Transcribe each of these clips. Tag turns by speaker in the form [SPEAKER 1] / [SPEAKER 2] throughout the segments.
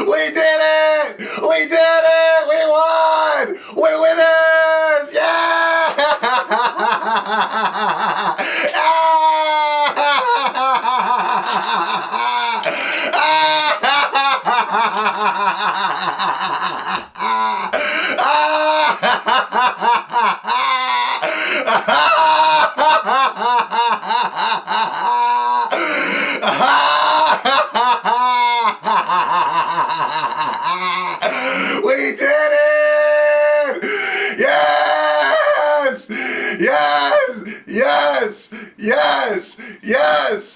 [SPEAKER 1] We did it! We did it! We won! We're winners! Yeah! We did it! Yes! Yes! Yes! Yes! Yes! Yes!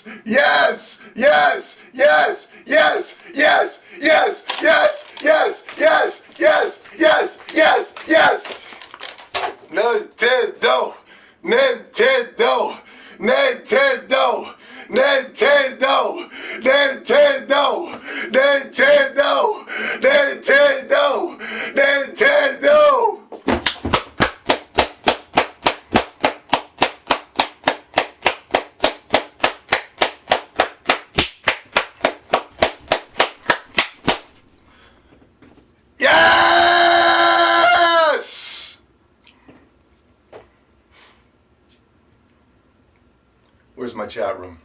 [SPEAKER 1] Yes! Yes! Yes! Yes! Yes! Yes! Yes! Yes! Yes! Yes! Yes! Yes! Nintendo! Nintendo! Nintendo! Nintendo! Nintendo! Nintendo! Nintendo! Nintendo! Yes! Where's my chat room?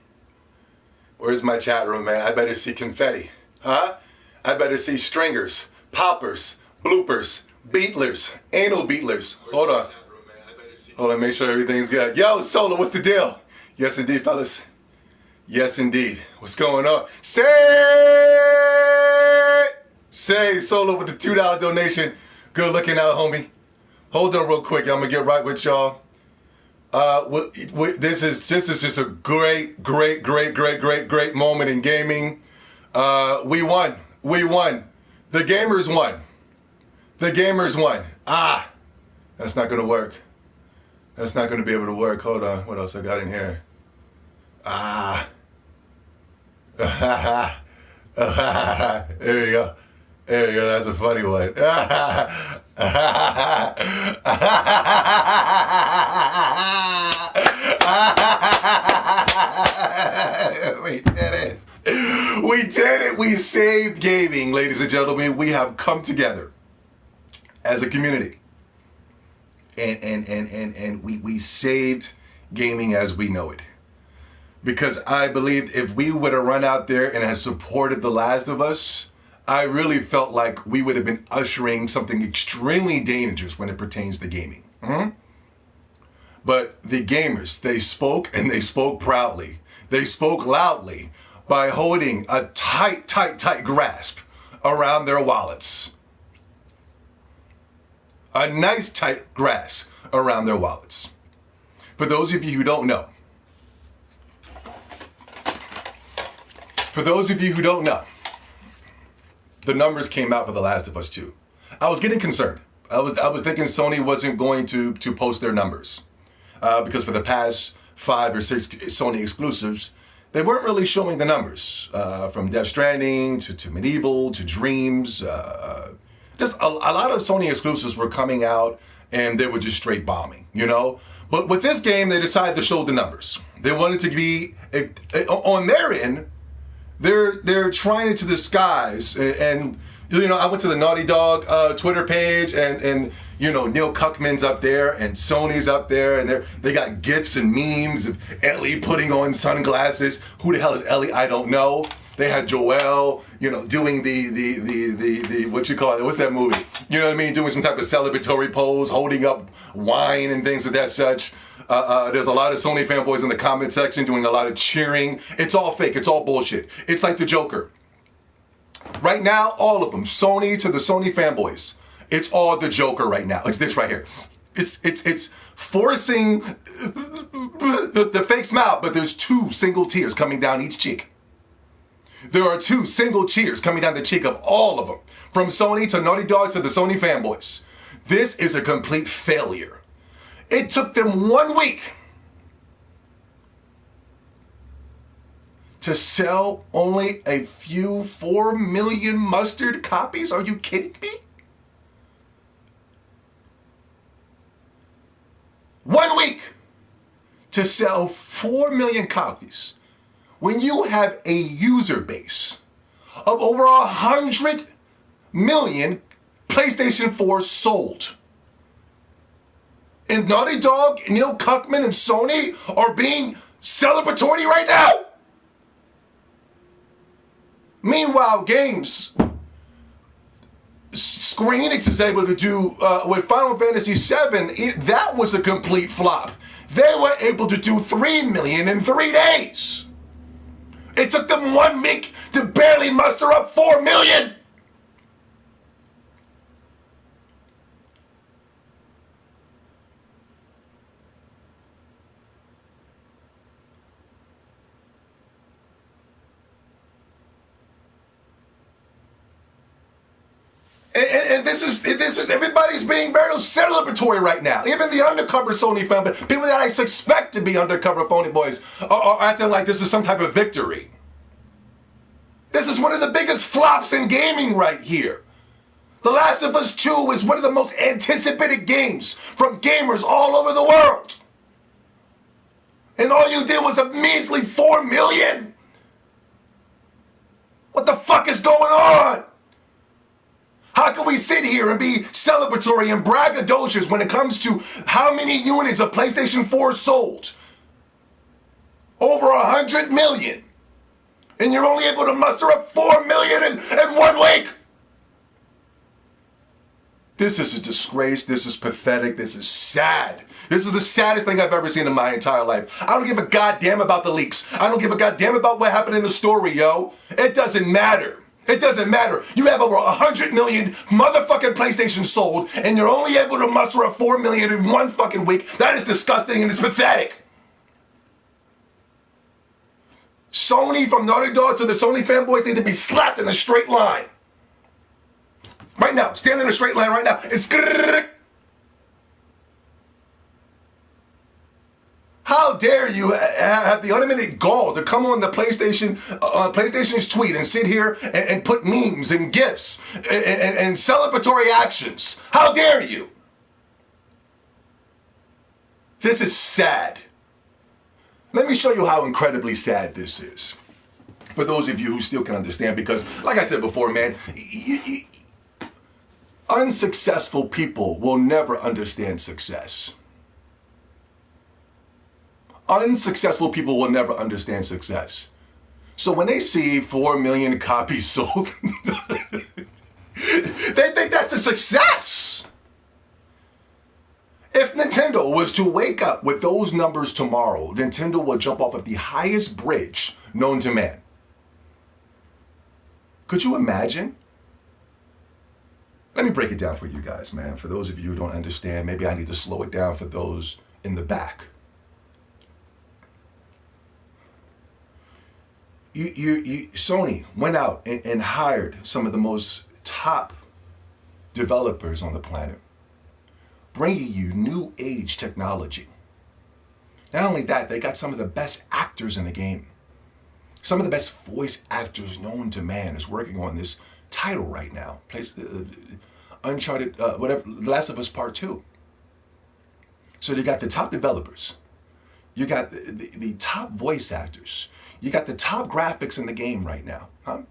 [SPEAKER 1] Where's my chat room, man? I better see confetti. Huh? I better see stringers, poppers, bloopers, beatlers, anal beatlers. Hold on. Hold on, make sure everything's good. Yo, Solo, what's the deal? Yes, indeed, fellas. Yes, indeed. What's going on? Say, Solo with the $2 donation. Good looking out, homie. Hold on real quick. I'm going to get right with y'all. This is just a great moment in gaming. We won. We won. The gamers won. The gamers won. Ah, that's not going to work. That's not going to be able to work. Hold on. What else I got in here? Ah. There you go. There you go. That's a funny one. We did it. We did it. We saved gaming, ladies and gentlemen. We have come together as a community. And we saved gaming as we know it. Because I believed if we would have run out there and had supported The Last of Us, I really felt like we would have been ushering something extremely dangerous when it pertains to gaming. But the gamers, they spoke, and they spoke proudly. They spoke loudly by holding a tight grasp around their wallets. A nice tight grasp around their wallets. For those of you who don't know, the numbers came out for The Last of Us 2. I was getting concerned. I was thinking Sony wasn't going to post their numbers. Because for the past 5 or 6 Sony exclusives, they weren't really showing the numbers. From Death Stranding to Medieval to Dreams. Just a lot of Sony exclusives were coming out and they were just straight bombing, you know? But with this game, they decided to show the numbers. They wanted to be, on their end, they're trying to disguise, and you know, I went to the Naughty Dog Twitter page, and you know, Neil Cuckman's up there, and Sony's up there, and they got GIFs and memes of Ellie putting on sunglasses. Who the hell is Ellie? I don't know. They had Joel, you know, doing the what you call it? What's that movie? You know what I mean? Doing some type of celebratory pose, holding up wine and things of that such. There's a lot of Sony fanboys in the comment section doing a lot of cheering. It's all fake. It's all bullshit. It's like the Joker. Right now, all of them, Sony to the Sony fanboys, it's all the Joker right now. It's this right here. It's forcing the fake smile, but there's 2 single tears coming down each cheek. There are 2 single tears coming down the cheek of all of them, from Sony to Naughty Dog to the Sony fanboys. This is a complete failure. It took them 1 week to sell only a few 4 million mustard copies? Are you kidding me? 1 week to sell 4 million copies when you have a user base of over 100 million PlayStation 4 sold. And Naughty Dog, Neil Cuckman, and Sony are being celebratory right now. Meanwhile, games Square Enix is able to do with Final Fantasy VII, that was a complete flop. They were able to do 3 million in 3 days. It took them 1 week to barely muster up 4 million. And this is everybody's being very celebratory right now. Even the undercover Sony fan, people that I suspect to be undercover phony boys are acting like this is some type of victory. This is one of the biggest flops in gaming right here. The Last of Us 2 is one of the most anticipated games from gamers all over the world. And all you did was a measly 4 million. What the fuck is going on? How can we sit here and be celebratory and braggadocious when it comes to how many units of PlayStation 4 sold? Over 100 million. And you're only able to muster up 4 million in 1 week. This is a disgrace. This is pathetic. This is sad. This is the saddest thing I've ever seen in my entire life. I don't give a goddamn about the leaks. I don't give a goddamn about what happened in the story, yo. It doesn't matter. It doesn't matter. You have over 100 million motherfucking PlayStation sold, and you're only able to muster up 4 million in 1 fucking week. That is disgusting and it's pathetic. Sony, from Naughty Dog to the Sony fanboys, need to be slapped in a straight line. Right now. Stand in a straight line right now. It's how dare you have the unlimited gall to come on the PlayStation's tweet and sit here and put memes and GIFs and celebratory actions? How dare you? This is sad. Let me show you how incredibly sad this is. For those of you who still can understand, because like I said before, man, unsuccessful people will never understand success. Unsuccessful people will never understand success. So when they see 4 million copies sold, they think that's a success. If Nintendo was to wake up with those numbers tomorrow, Nintendo will jump off of the highest bridge known to man. Could you imagine? Let me break it down for you guys, man. For those of you who don't understand, maybe I need to slow it down for those in the back. Sony went out and hired some of the most top developers on the planet, bringing you new age technology. Not only that, they got some of the best actors in the game. Some of the best voice actors known to man is working on this title right now. Uncharted, The Last of Us Part 2. So you got the top developers. You got the top voice actors. You got the top graphics in the game right now, huh?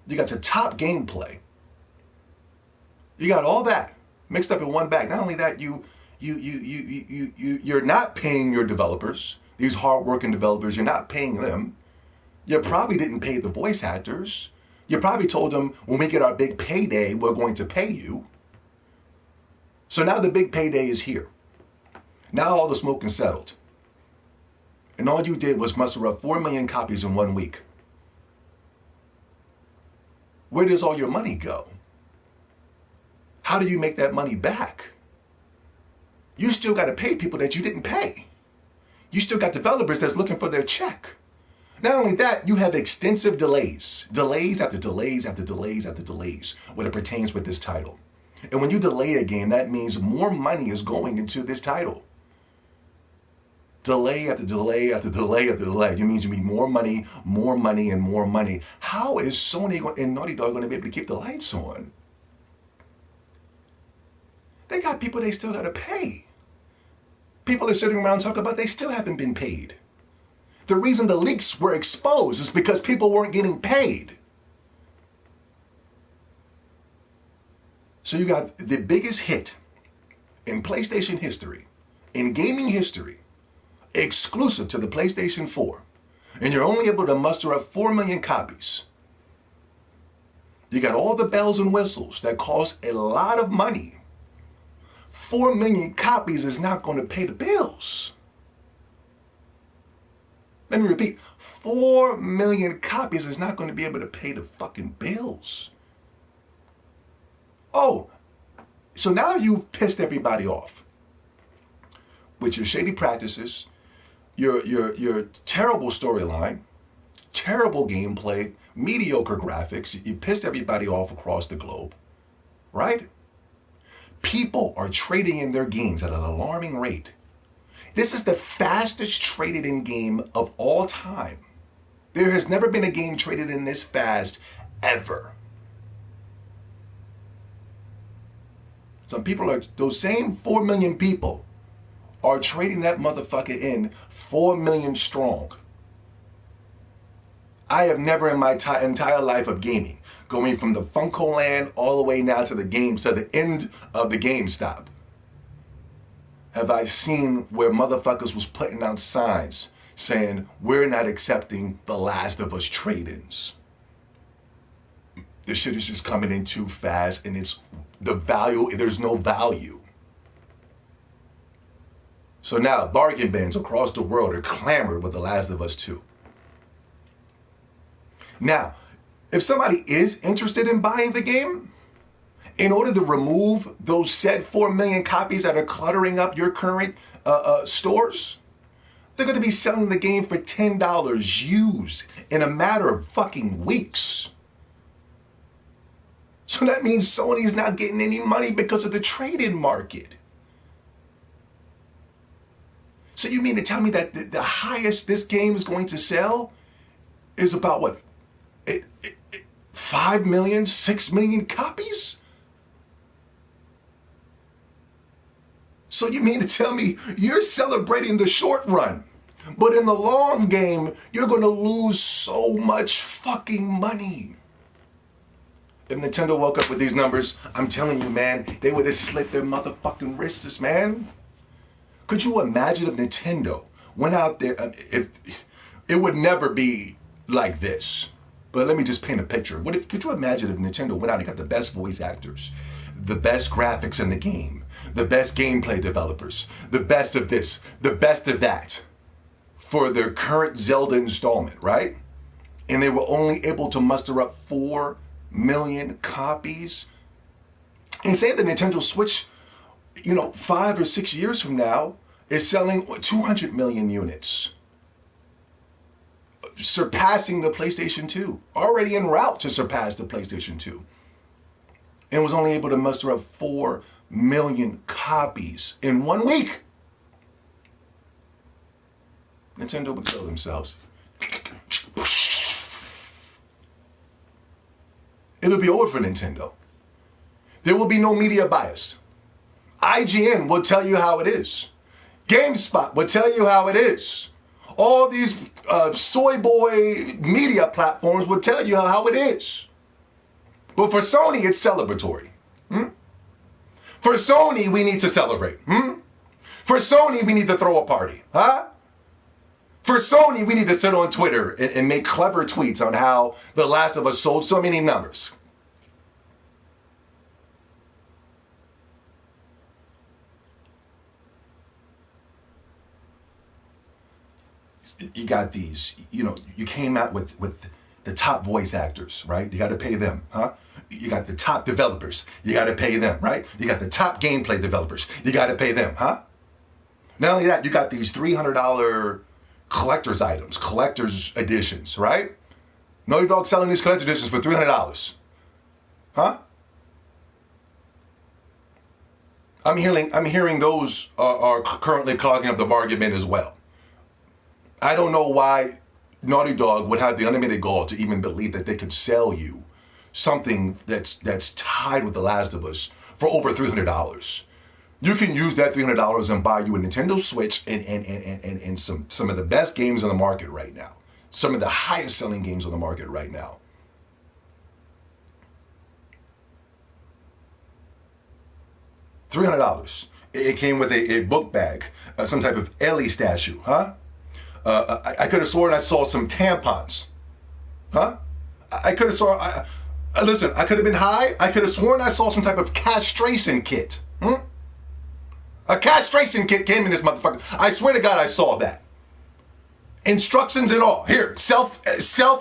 [SPEAKER 1] You got the top gameplay. You got all that mixed up in one bag. Not only that, you're not paying your developers, these hard-working developers. You're not paying them. You probably didn't pay the voice actors. You probably told them, when we get our big payday, we're going to pay you. So now the big payday is here. Now all the smoke is settled. And all you did was muster up 4 million copies in 1 week. Where does all your money go? How do you make that money back? You still got to pay people that you didn't pay. You still got developers that's looking for their check. Not only that, you have extensive delays. Delays after delays after delays after delays when it pertains with this title. And when you delay a game, that means more money is going into this title. Delay after delay after delay after delay. It means you need more money, and more money. How is Sony and Naughty Dog going to be able to keep the lights on? They got people they still got to pay. People are sitting around talking about they still haven't been paid. The reason the leaks were exposed is because people weren't getting paid. So you got the biggest hit in PlayStation history, in gaming history, exclusive to the PlayStation 4, and you're only able to muster up 4 million copies. You got all the bells and whistles that cost a lot of money. 4 million copies is not going to pay the bills. Let me repeat, 4 million copies is not going to be able to pay the fucking bills. Oh, so now you've pissed everybody off with your shady practices, your terrible storyline, terrible gameplay, mediocre graphics. You pissed everybody off across the globe, right? People are trading in their games at an alarming rate. This is the fastest traded in game of all time. There has never been a game traded in this fast ever. Some people are, those same 4 million people are trading that motherfucker in 4 million strong. I have never in my entire life of gaming, going from the Funko Land all the way now to the games, to the end of the GameStop, have I seen where motherfuckers was putting out signs saying, we're not accepting the Last of Us trade-ins. This shit is just coming in too fast, and it's the value, there's no value. So now bargain bins across the world are clamored with The Last of Us 2. Now, if somebody is interested in buying the game, in order to remove those said 4 million copies that are cluttering up your current stores, they're going to be selling the game for $10 used in a matter of fucking weeks. So that means Sony's not getting any money because of the trade-in market. So you mean to tell me that the highest this game is going to sell is about what? 5 million, 6 million copies? So you mean to tell me you're celebrating the short run, but in the long game, you're going to lose so much fucking money? If Nintendo woke up with these numbers, I'm telling you, man, they would have slit their motherfucking wrists, man. Could you imagine if Nintendo went out there, it would never be like this. But let me just paint a picture. Could you imagine if Nintendo went out and got the best voice actors, the best graphics in the game, the best gameplay developers, the best of this, the best of that, for their current Zelda installment, right? And they were only able to muster up 4 million copies. And say the Nintendo Switch, 5 or 6 years from now, is selling 200 million units, surpassing the PlayStation 2, already en route to surpass the PlayStation 2, and was only able to muster up 4 million copies in 1 week. Nintendo would kill themselves. It'll be over for Nintendo. There will be no media bias. IGN will tell you how it is. GameSpot will tell you how it is. All these soy boy media platforms will tell you how it is. But for Sony, it's celebratory. For Sony, we need to celebrate. For Sony, we need to throw a party. For Sony, we need to sit on Twitter and make clever tweets on how The Last of Us sold so many numbers. You got these, you came out with the top voice actors, right? You got to pay them, You got the top developers. You got to pay them, right? You got the top gameplay developers. You got to pay them, Not only that, you got these $300 collector's items, collector's editions, right? Naughty Dog selling these collector's editions for $300. I'm hearing those are currently clogging up the bargain bin as well. I don't know why Naughty Dog would have the unlimited gall to even believe that they could sell you something that's tied with The Last of Us for over $300. You can use that $300 and buy you a Nintendo Switch and some of the best games on the market right now. Some of the highest selling games on the market right now. $300. It came with a book bag, some type of Ellie statue, huh? I could have sworn I saw some tampons, huh? I could have sworn, listen, I could have been high. I could have sworn I saw some type of castration kit. A castration kit came in this motherfucker. I swear to God I saw that. Instructions and all. Here, self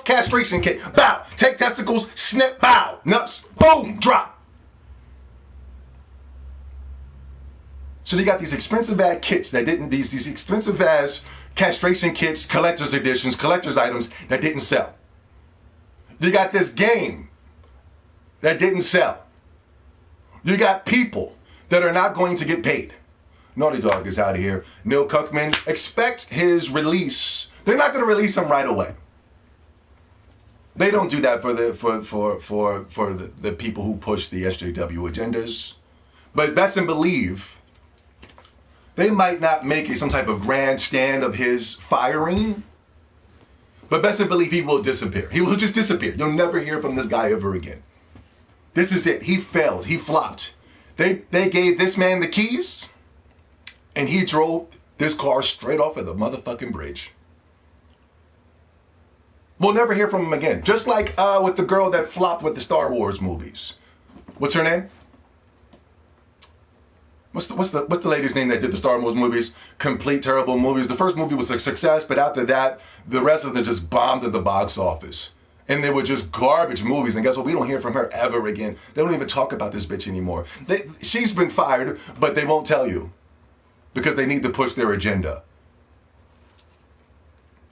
[SPEAKER 1] castration kit. Bow. Take testicles, snip, bow. Nuts, boom, drop. So they got these expensive ass kits that didn't, these expensive ass castration kits, collector's editions, collector's items that didn't sell. You got this game that didn't sell. You got people that are not going to get paid. Naughty Dog is out of here. Neil Cuckman, expect his release. They're not going to release him right away. They don't do that for the people who push the SJW agendas. But best and believe, they might not make some type of grand stand of his firing. But best and believe he will disappear. He will just disappear. You'll never hear from this guy ever again. This is it. He failed. He flopped. They gave this man the keys. And he drove this car straight off of the motherfucking bridge. We'll never hear from him again. Just like with the girl that flopped with the Star Wars movies. What's her name? What's the lady's name that did the Star Wars movies? Complete terrible movies. The first movie was a success, but after that, the rest of them just bombed at the box office. And they were just garbage movies. And guess what? We don't hear from her ever again. They don't even talk about this bitch anymore. She's been fired, but they won't tell you. Because they need to push their agenda.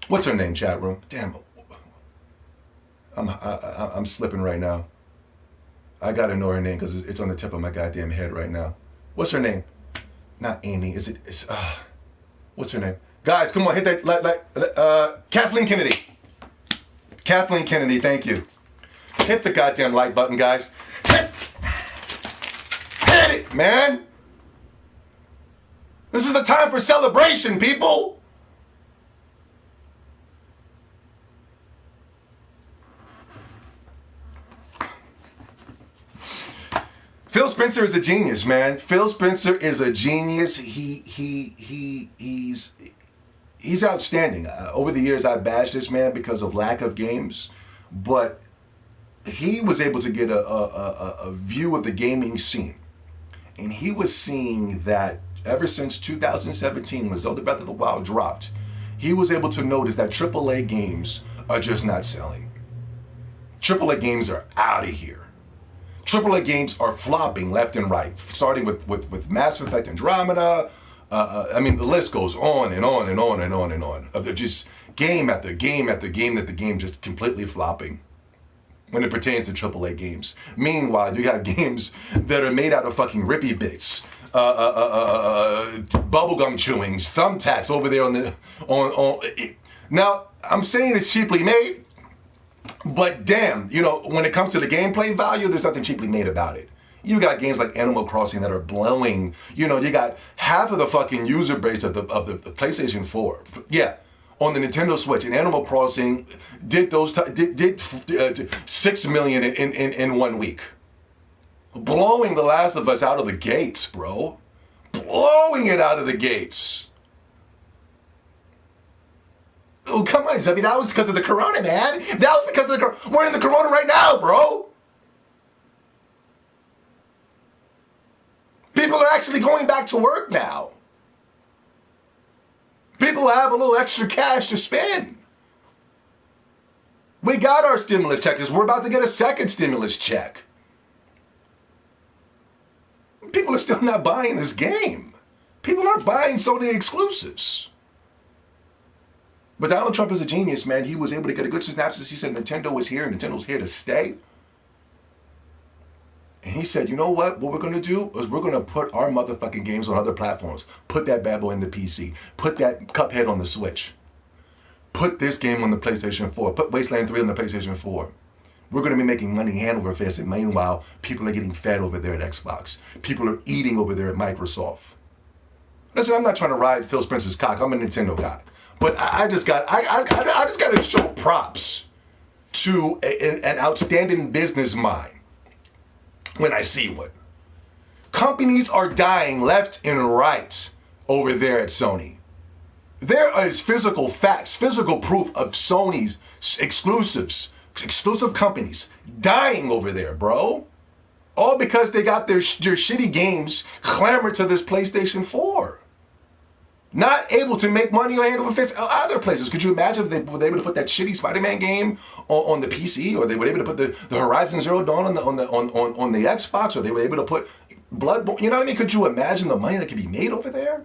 [SPEAKER 1] What's her name, chat room? Damn. I'm slipping right now. I gotta know her name because it's on the tip of my goddamn head right now. What's her name? Not Amy. What's her name? Guys, come on, hit that Kathleen Kennedy. Kathleen Kennedy, thank you. Hit the goddamn like button, guys. Hit it, man. This is the time for celebration, people. Phil Spencer is a genius, man. Phil Spencer is a genius. He's outstanding. Over the years, I bashed this man because of lack of games, but he was able to get a view of the gaming scene, and he was seeing that ever since 2017, when Zelda Breath of the Wild dropped, he was able to notice that AAA games are just not selling. AAA games are out of here. AAA games are flopping left and right, starting with Mass Effect Andromeda. I mean, the list goes on and on and on and on and on. Of just game after game after game that the game just completely flopping when it pertains to AAA games. Meanwhile, you got games that are made out of fucking rippy bits. Bubblegum chewings, thumbtacks over there on now, I'm saying it's cheaply made, but damn, when it comes to the gameplay value, there's nothing cheaply made about it. You got games like Animal Crossing that are blowing, you got half of the fucking user base of the PlayStation 4. Yeah, on the Nintendo Switch, and Animal Crossing did 6 million in 1 week. Blowing The Last of Us out of the gates, bro. Blowing it out of the gates. Oh, come on, Zebby. That was because of the corona, man. That was because of the corona. We're in the corona right now, bro. People are actually going back to work now. People have a little extra cash to spend. We got our stimulus check because we're about to get a second stimulus check. People are still not buying this game. People aren't buying Sony exclusives. But Donald Trump is a genius, man. He was able to get a good synopsis. He said Nintendo was here, and Nintendo's here to stay. And he said, you know what? What we're going to do is we're going to put our motherfucking games on other platforms. Put that bad boy in the PC. Put that Cuphead on the Switch. Put this game on the PlayStation 4. Put Wasteland 3 on the PlayStation 4. We're going to be making money hand over fist, and meanwhile, people are getting fed over there at Xbox. People are eating over there at Microsoft. Listen, I'm not trying to ride Phil Spencer's cock. I'm a Nintendo guy. But I just got to show props to an outstanding business mind when I see one. Companies are dying left and right over there at Sony. There is physical facts, physical proof of Sony's exclusives, exclusive companies dying over there, bro. All because they got their shitty games clamored to this PlayStation 4. Not able to make money on hand over fist other places. Could you imagine if they were able to put that shitty Spider-Man game on the PC, or they were able to put the Horizon Zero Dawn on the Xbox, or they were able to put Bloodborne? You know what I mean? Could you imagine the money that could be made over there?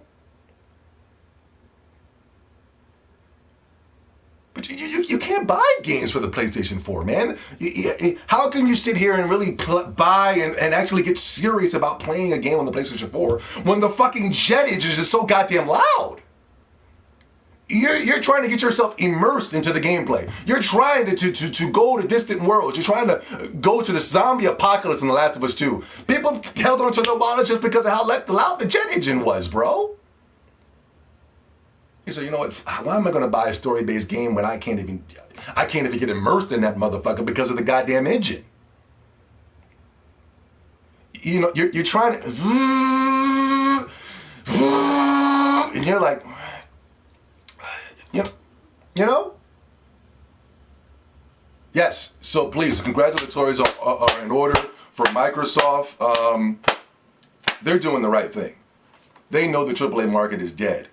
[SPEAKER 1] But you can't buy games for the PlayStation 4, man. How can you sit here and really buy and actually get serious about playing a game on the PlayStation 4 when the fucking jet engine is just so goddamn loud? You're trying to get yourself immersed into the gameplay. You're trying to go to distant worlds. You're trying to go to the zombie apocalypse in The Last of Us 2. People held on to their wallet just because of how loud the jet engine was, bro. He said, you know what, why am I going to buy a story-based game when I can't even get immersed in that motherfucker because of the goddamn engine? You know, you're trying to, and you're like, you know? Yes, so please, congratulatories are in order for Microsoft. They're doing the right thing. They know the AAA market is dead.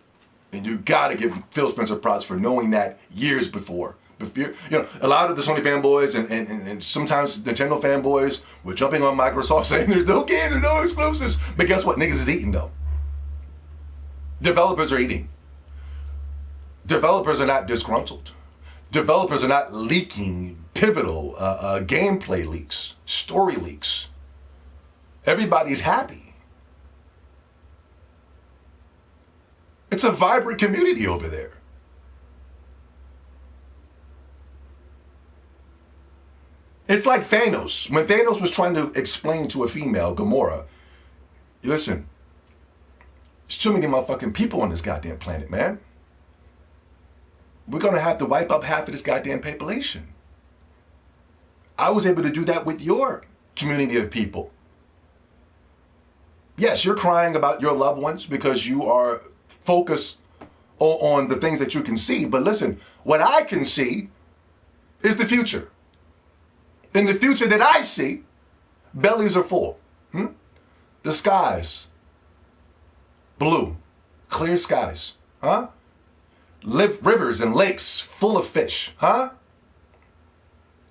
[SPEAKER 1] And you gotta give Phil Spencer props for knowing that years before. You know, a lot of the Sony fanboys and sometimes Nintendo fanboys were jumping on Microsoft saying there's no games, there's no exclusives. But guess what? Niggas is eating though. Developers are eating. Developers are not disgruntled. Developers are not leaking pivotal gameplay leaks, story leaks. Everybody's happy. It's a vibrant community over there. It's like Thanos. When Thanos was trying to explain to a female, Gamora, listen, there's too many motherfucking people on this goddamn planet, man. We're going to have to wipe up half of this goddamn population. I was able to do that with your community of people. Yes, you're crying about your loved ones because you are focused on the things that you can see. But listen, what I can see is the future. In the future that I see, bellies are full. The skies, blue, clear skies. Rivers and lakes full of fish. And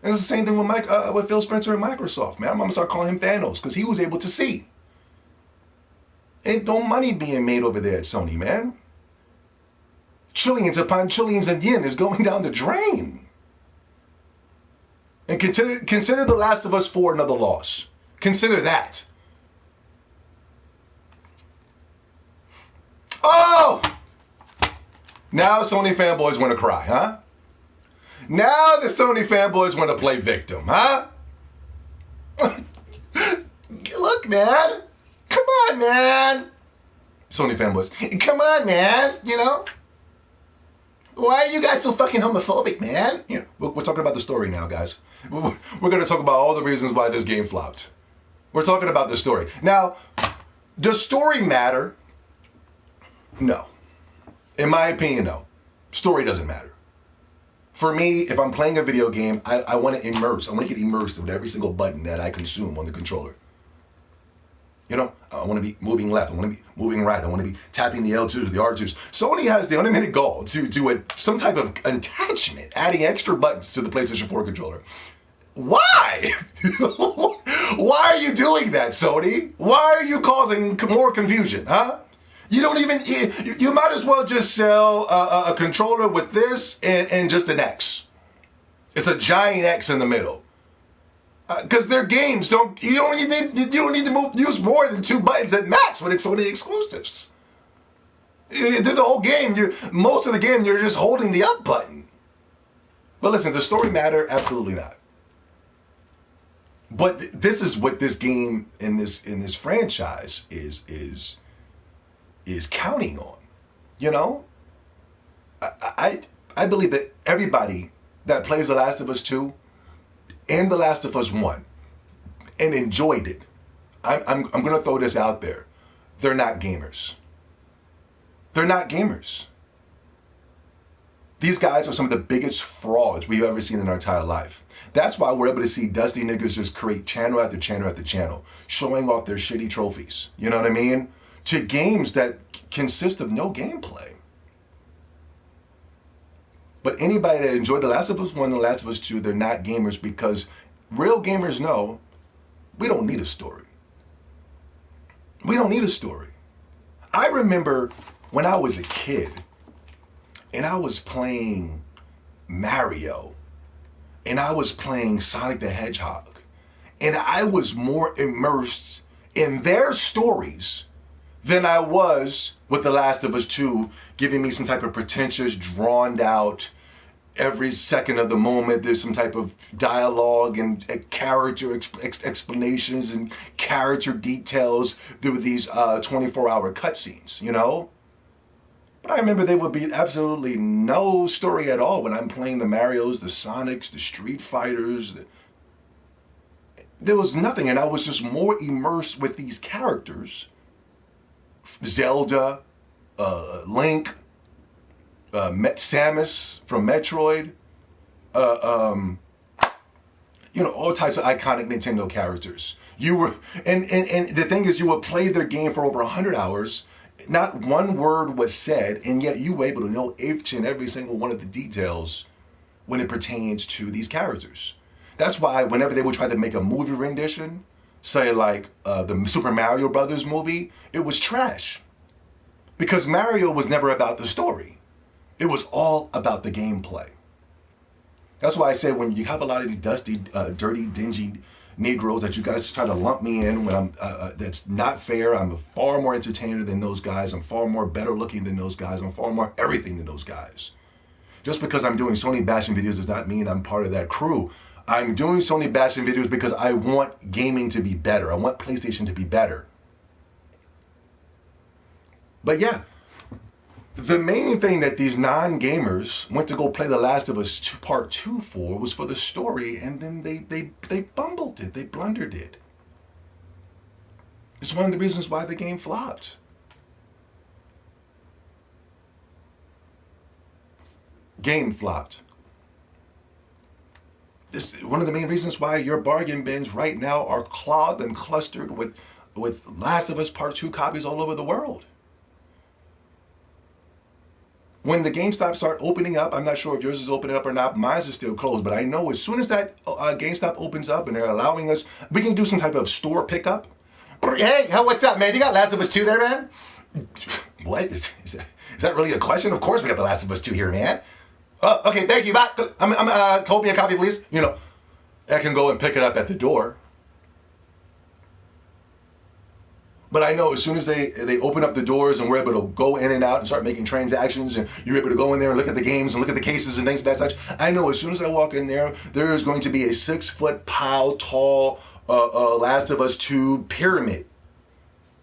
[SPEAKER 1] it's the same thing with Phil Spencer and Microsoft, man. I'm going to start calling him Thanos because he was able to see. Ain't no money being made over there at Sony, man. Trillions upon trillions of yen is going down the drain. And consider The Last of Us 4 another loss. Consider that. Oh! Now Sony fanboys want to cry, huh? Now the Sony fanboys want to play victim, huh? Look, man. Come on, man. Sony fanboys. Come on, man. You know? Why are you guys so fucking homophobic, man? You know, we're talking about the story now, guys. We're going to talk about all the reasons why this game flopped. We're talking about the story. Now, does story matter? No. In my opinion, no. Story doesn't matter. For me, if I'm playing a video game, I want to immerse. I want to get immersed with every single button that I consume on the controller. You know, I want to be moving left. I want to be moving right. I want to be tapping the L2s, the R2s. Sony has the unlimited goal to do some type of attachment, adding extra buttons to the PlayStation 4 controller. Why? Why are you doing that, Sony? Why are you causing more confusion, huh? You don't even, you might as well just sell a controller with this and just an X. It's a giant X in the middle. Because their games you don't need to use more than 2 buttons at max when it's Sony exclusives. Through the whole game, most of the game, you're just holding the up button. But listen, does story matter? Absolutely not. But this is what this game in this franchise is counting on. You know, I believe that everybody that plays The Last of Us 2 and The Last of Us 1 and enjoyed it, I'm going to throw this out there. They're not gamers. They're not gamers. These guys are some of the biggest frauds we've ever seen in our entire life. That's why we're able to see dusty niggas just create channel after channel after channel, showing off their shitty trophies. You know what I mean? To games that consist of no gameplay. But anybody that enjoyed The Last of Us 1 and The Last of Us 2, they're not gamers, because real gamers know we don't need a story. We don't need a story. I remember when I was a kid and I was playing Mario and I was playing Sonic the Hedgehog, and I was more immersed in their stories than I was with The Last of Us 2, giving me some type of pretentious, drawn out, every second of the moment there's some type of dialogue and character explanations and character details through these 24-hour cutscenes, you know? But I remember there would be absolutely no story at all when I'm playing the Marios, the Sonics, the Street Fighters. There was nothing, and I was just more immersed with these characters. Zelda, Link, Samus from Metroid, you know, all types of iconic Nintendo characters. You were, and the thing is, you would play their game for over 100 hours. Not one word was said, and yet you were able to know each and every single one of the details when it pertains to these characters. That's why whenever they would try to make a movie rendition, say like the Super Mario Brothers movie, it was trash. Because Mario was never about the story. It was all about the gameplay. That's why I say when you have a lot of these dusty, dirty, dingy Negroes that you guys try to lump me in, when I'm that's not fair. I'm a far more entertainer than those guys. I'm far more better looking than those guys. I'm far more everything than those guys. Just because I'm doing Sony bashing videos does not mean I'm part of that crew. I'm doing Sony bashing videos because I want gaming to be better. I want PlayStation to be better. But yeah, the main thing that these non-gamers went to go play The Last of Us 2, Part 2 for was for the story, and then they bumbled it. They blundered it. It's one of the reasons why the game flopped. Game flopped. This is one of the main reasons why your bargain bins right now are clogged and clustered with Last of Us Part 2 copies all over the world. When the GameStop start opening up, I'm not sure if yours is opening up or not. Mine is still closed, but I know as soon as that GameStop opens up and they're allowing us, we can do some type of store pickup. Hey, what's up, man? You got Last of Us 2 there, man? What? Is that really a question? Of course we got The Last of Us 2 here, man. Okay, thank you. Bye. Hold me a copy, please. You know, I can go and pick it up at the door. But I know as soon as they open up the doors and we're able to go in and out and start making transactions, and you're able to go in there and look at the games and look at the cases and things of that such, I know as soon as I walk in there, there is going to be a 6-foot pile tall Last of Us 2 pyramid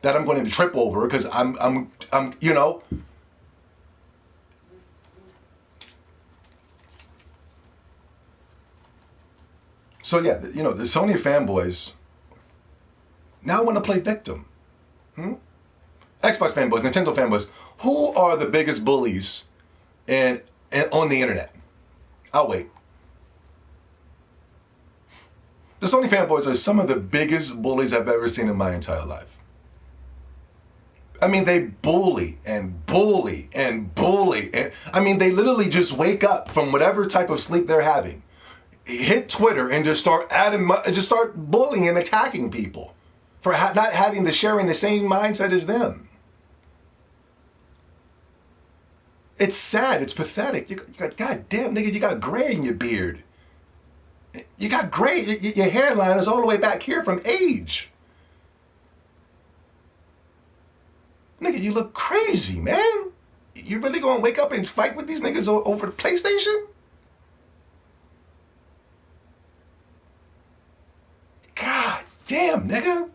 [SPEAKER 1] that I'm going to trip over because I'm you know. So yeah, you know, the Sony fanboys now want to play victim. Xbox fanboys, Nintendo fanboys, who are the biggest bullies and on the internet? I'll wait. The Sony fanboys are some of the biggest bullies I've ever seen in my entire life. I mean, they bully and bully and bully. And, I mean, they literally just wake up from whatever type of sleep they're having, hit Twitter, and just start bullying and attacking people for not having sharing the same mindset as them. It's sad. It's pathetic. You got, goddamn, nigga, you got gray in your beard. You got gray. Your hairline is all the way back here from age. Nigga, you look crazy, man. You really gonna wake up and fight with these niggas over the PlayStation? God damn, nigga.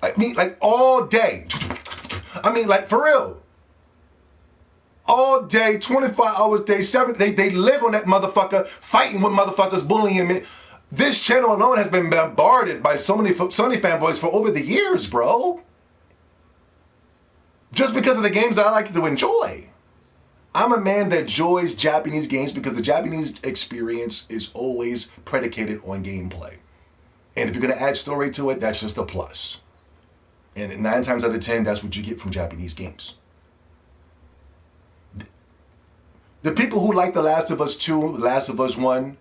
[SPEAKER 1] Like all day. I mean, like for real. All day, 25 hours a day, 7. They live on that motherfucker, fighting with motherfuckers, bullying me. This channel alone has been bombarded by so many Sony fanboys for over the years, bro. Just because of the games that I like to enjoy. I'm a man that enjoys Japanese games because the Japanese experience is always predicated on gameplay. And if you're going to add story to it, that's just a plus. And 9 times out of 10, that's what you get from Japanese games. The people who like The Last of Us 2, The Last of Us 1,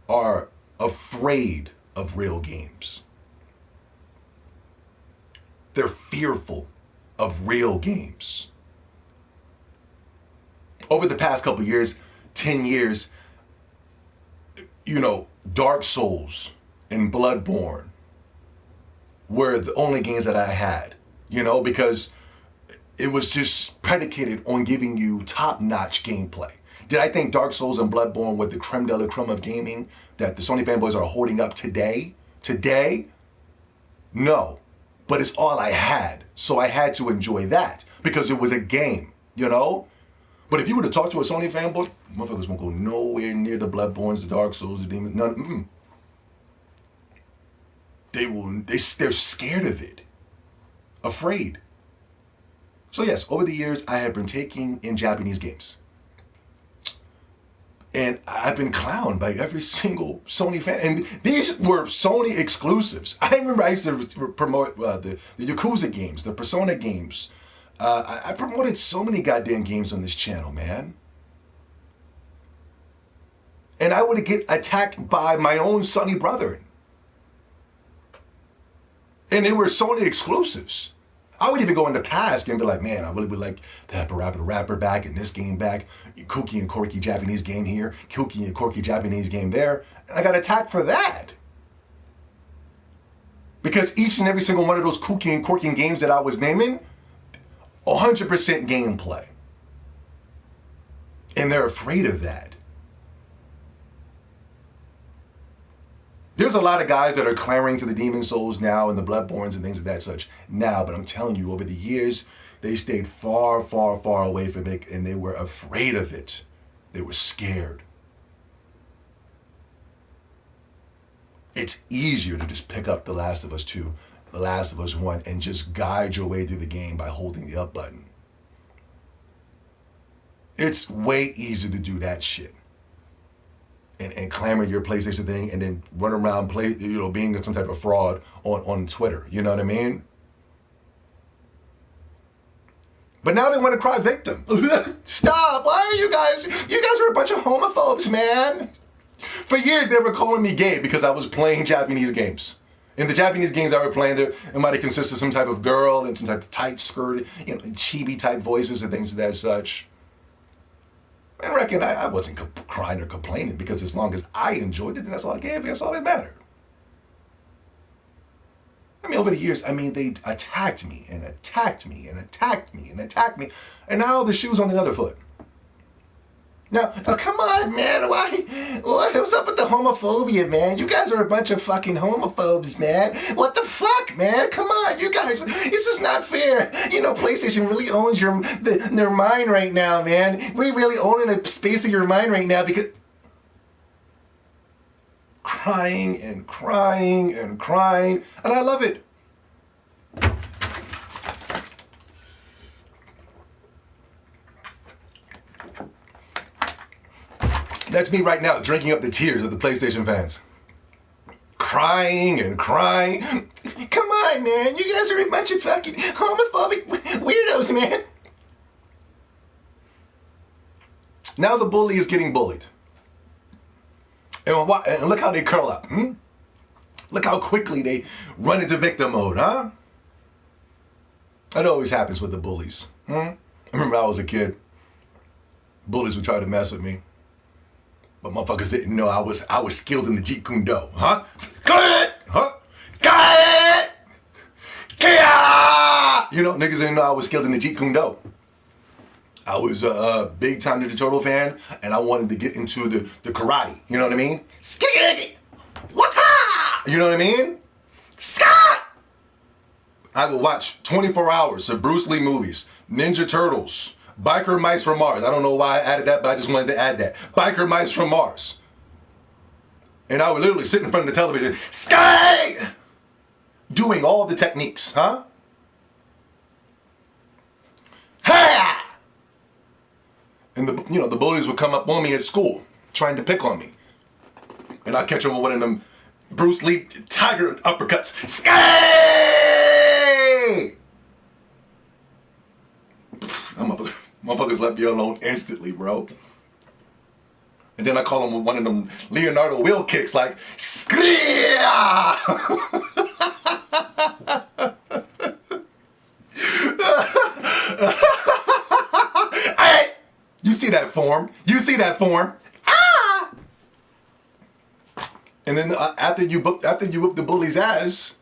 [SPEAKER 1] are afraid of real games. They're fearful of real games. Over the past couple years, 10 years, Dark Souls and Bloodborne were the only games that I had, because it was just predicated on giving you top-notch gameplay. Did I think Dark Souls and Bloodborne were the creme de la creme of gaming that the Sony fanboys are holding up today? Today? No. But it's all I had. So I had to enjoy that because it was a game, But if you were to talk to a Sony fanboy, motherfuckers won't go nowhere near the Bloodborns, the Dark Souls, the Demons, none. They're scared of it. Afraid. So yes, over the years, I have been taking in Japanese games. And I've been clowned by every single Sony fan. And these were Sony exclusives. I remember I used to promote the Yakuza games, the Persona games. I promoted so many goddamn games on this channel, man. And I would get attacked by my own Sony brethren. And they were Sony exclusives. I would even go in the past and be like, man, I really would like to have a rapper back and this game back. Kooky and quirky Japanese game here. Kooky and quirky Japanese game there. And I got attacked for that. Because each and every single one of those kooky and quirky games that I was naming, 100% gameplay. And they're afraid of that. There's a lot of guys that are clamoring to the Demon Souls now and the Bloodborns and things of that such now, but I'm telling you, over the years, they stayed far, far, far away from it, and they were afraid of it. They were scared. It's easier to just pick up The Last of Us 2, The Last of Us 1, and just guide your way through the game by holding the up button. It's way easier to do that shit. And clamor your PlayStation thing and then run around being some type of fraud on Twitter. You know what I mean? But now they want to cry victim. Stop! Why are you guys are a bunch of homophobes, man. For years they were calling me gay because I was playing Japanese games. In the Japanese games I were playing, it might have consisted of some type of girl and some type of tight skirt, chibi type voices and things of that such. I reckon I wasn't crying or complaining because as long as I enjoyed it, then that's all I gave. That's all that mattered. I mean, over the years, they attacked me and attacked me and attacked me and attacked me. And now the shoe's on the other foot. Now, come on, man. What's up with the homophobia, man? You guys are a bunch of fucking homophobes, man. What the fuck, man? Come on, you guys. This is not fair. PlayStation really owns their mind right now, man. We really own a space of your mind right now because crying and crying and crying, and I love it. That's me right now, drinking up the tears of the PlayStation fans. Crying and crying. Come on, man. You guys are a bunch of fucking homophobic weirdos, man. Now the bully is getting bullied. And look how they curl up. Look how quickly they run into victim mode, huh? That always happens with the bullies. I remember I was a kid. Bullies would try to mess with me. But motherfuckers didn't know I was skilled in the Jeet Kune Do, huh? Got it! Huh? Got it! Kia! Niggas didn't know I was skilled in the Jeet Kune Do. I was a big time Ninja Turtle fan, and I wanted to get into the karate. You know what I mean? Skiggy! Wata! You know what I mean? Scott! I would watch 24 hours of Bruce Lee movies, Ninja Turtles, Biker Mice from Mars. I don't know why I added that, but I just wanted to add that. Biker Mice from Mars. And I would literally sit in front of the television, Sky! Doing all the techniques, huh? Ha! And the bullies would come up on me at school, trying to pick on me. And I'd catch them with one of them Bruce Lee tiger uppercuts. Sky! Motherfuckers left me alone instantly, bro. And then I call him with one of them Leonardo wheel kicks like, Skria! Hey! You see that form? You see that form? Ah! And then after you whoop the bully's ass,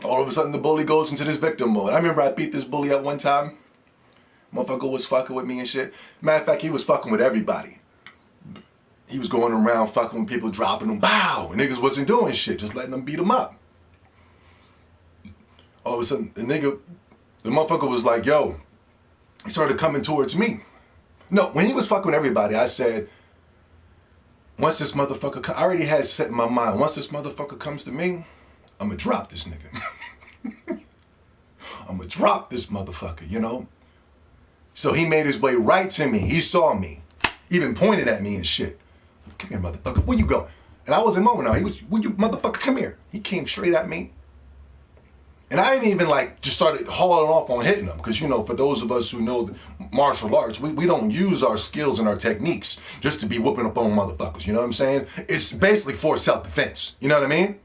[SPEAKER 1] all of a sudden the bully goes into this victim mode. I remember I beat this bully at one time. Motherfucker was fucking with me and shit. Matter of fact, he was fucking with everybody. He was going around fucking with people, dropping them, bow. And niggas wasn't doing shit, just letting them beat them up. All of a sudden, the motherfucker was like, yo, he started coming towards me. No, when he was fucking with everybody, I said, once this motherfucker, I already had set in my mind, once this motherfucker comes to me, I'm gonna drop this nigga. I'm gonna drop this motherfucker, you know? So he made his way right to me. He saw me, even pointed at me and shit. Come here, motherfucker, where you going? And I was in moment now. He was, will you motherfucker come here? He came straight at me. And I didn't even just started hauling off on hitting him. Because, for those of us who know martial arts, we don't use our skills and our techniques just to be whooping up on motherfuckers. You know what I'm saying? It's basically for self-defense. You know what I mean?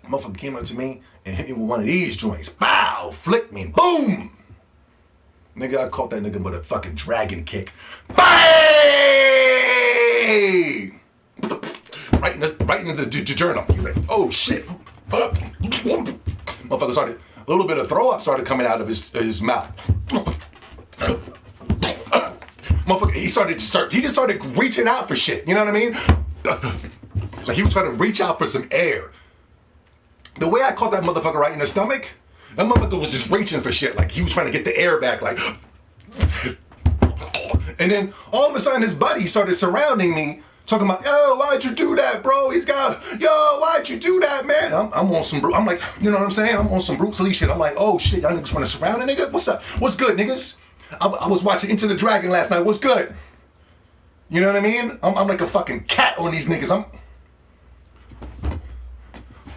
[SPEAKER 1] The motherfucker came up to me and hit me with one of these joints. Bow! Flicked me. Boom! Nigga, I caught that nigga with a fucking dragon kick. Bang! Right in the journal. He was like, oh shit. Motherfucker started, a little bit of throw up started coming out of his mouth. Motherfucker, he just started reaching out for shit. You know what I mean? Like he was trying to reach out for some air. The way I caught that motherfucker right in the stomach, that motherfucker was just reaching for shit. Like he was trying to get the air back, like. And then all of a sudden his buddy started surrounding me, talking about, yo, why'd you do that, bro? Yo, why'd you do that, man? I'm on some, I'm like, you know what I'm saying? I'm on some Bruce Lee shit. I'm like, oh shit, y'all niggas want to surround a nigga? What's up? What's good, niggas? I was watching Into the Dragon last night. What's good? You know what I mean? I'm like a fucking cat on these niggas.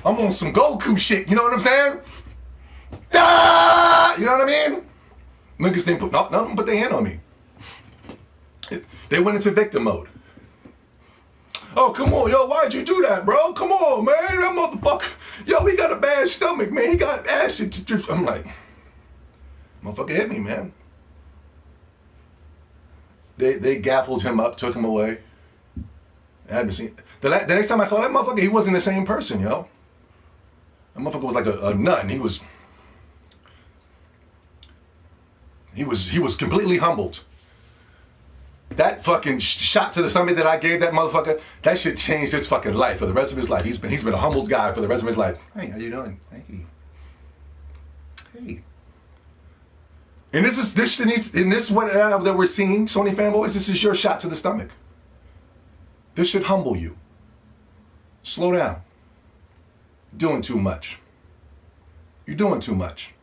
[SPEAKER 1] I'm on some Goku shit. You know what I'm saying? Ah! You know what I mean? Niggas didn't put nothing but their hand on me. They went into victim mode. Oh, come on, yo, why'd you do that, bro? Come on, man, that motherfucker. Yo, he got a bad stomach, man. He got acid. I'm like, motherfucker hit me, man. They gaffled him up, took him away. I haven't seen. The next time I saw that motherfucker, he wasn't the same person, yo. That motherfucker was like a nut. He was completely humbled. That fucking shot to the stomach that I gave that motherfucker, that shit changed his fucking life for the rest of his life. He's been a humbled guy for the rest of his life. Hey, how you doing? Hey. And this what that we're seeing, Sony fanboys. This is your shot to the stomach. This should humble you. Slow down. Doing too much. You're doing too much.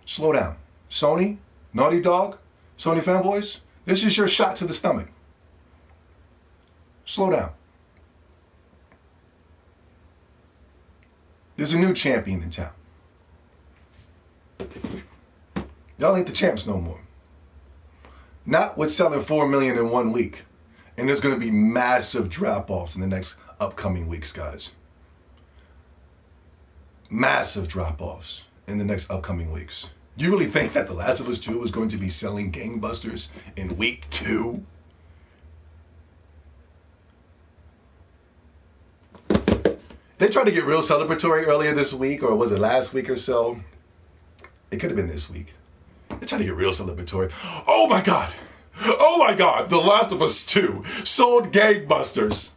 [SPEAKER 1] Slow down. Sony, Naughty Dog, Sony fanboys. This is your shot to the stomach. Slow down. There's a new champion in town. Y'all ain't the champs no more. Not with selling 4 million in 1 week. And there's going to be massive drop-offs in the next upcoming weeks, guys. Massive drop-offs in the next upcoming weeks. You really think that The Last of Us 2 is going to be selling gangbusters in week 2? They tried to get real celebratory earlier this week, or was it last week or so? It could have been this week. They tried to get real celebratory. Oh my God! Oh my God! The Last of Us 2 sold gangbusters.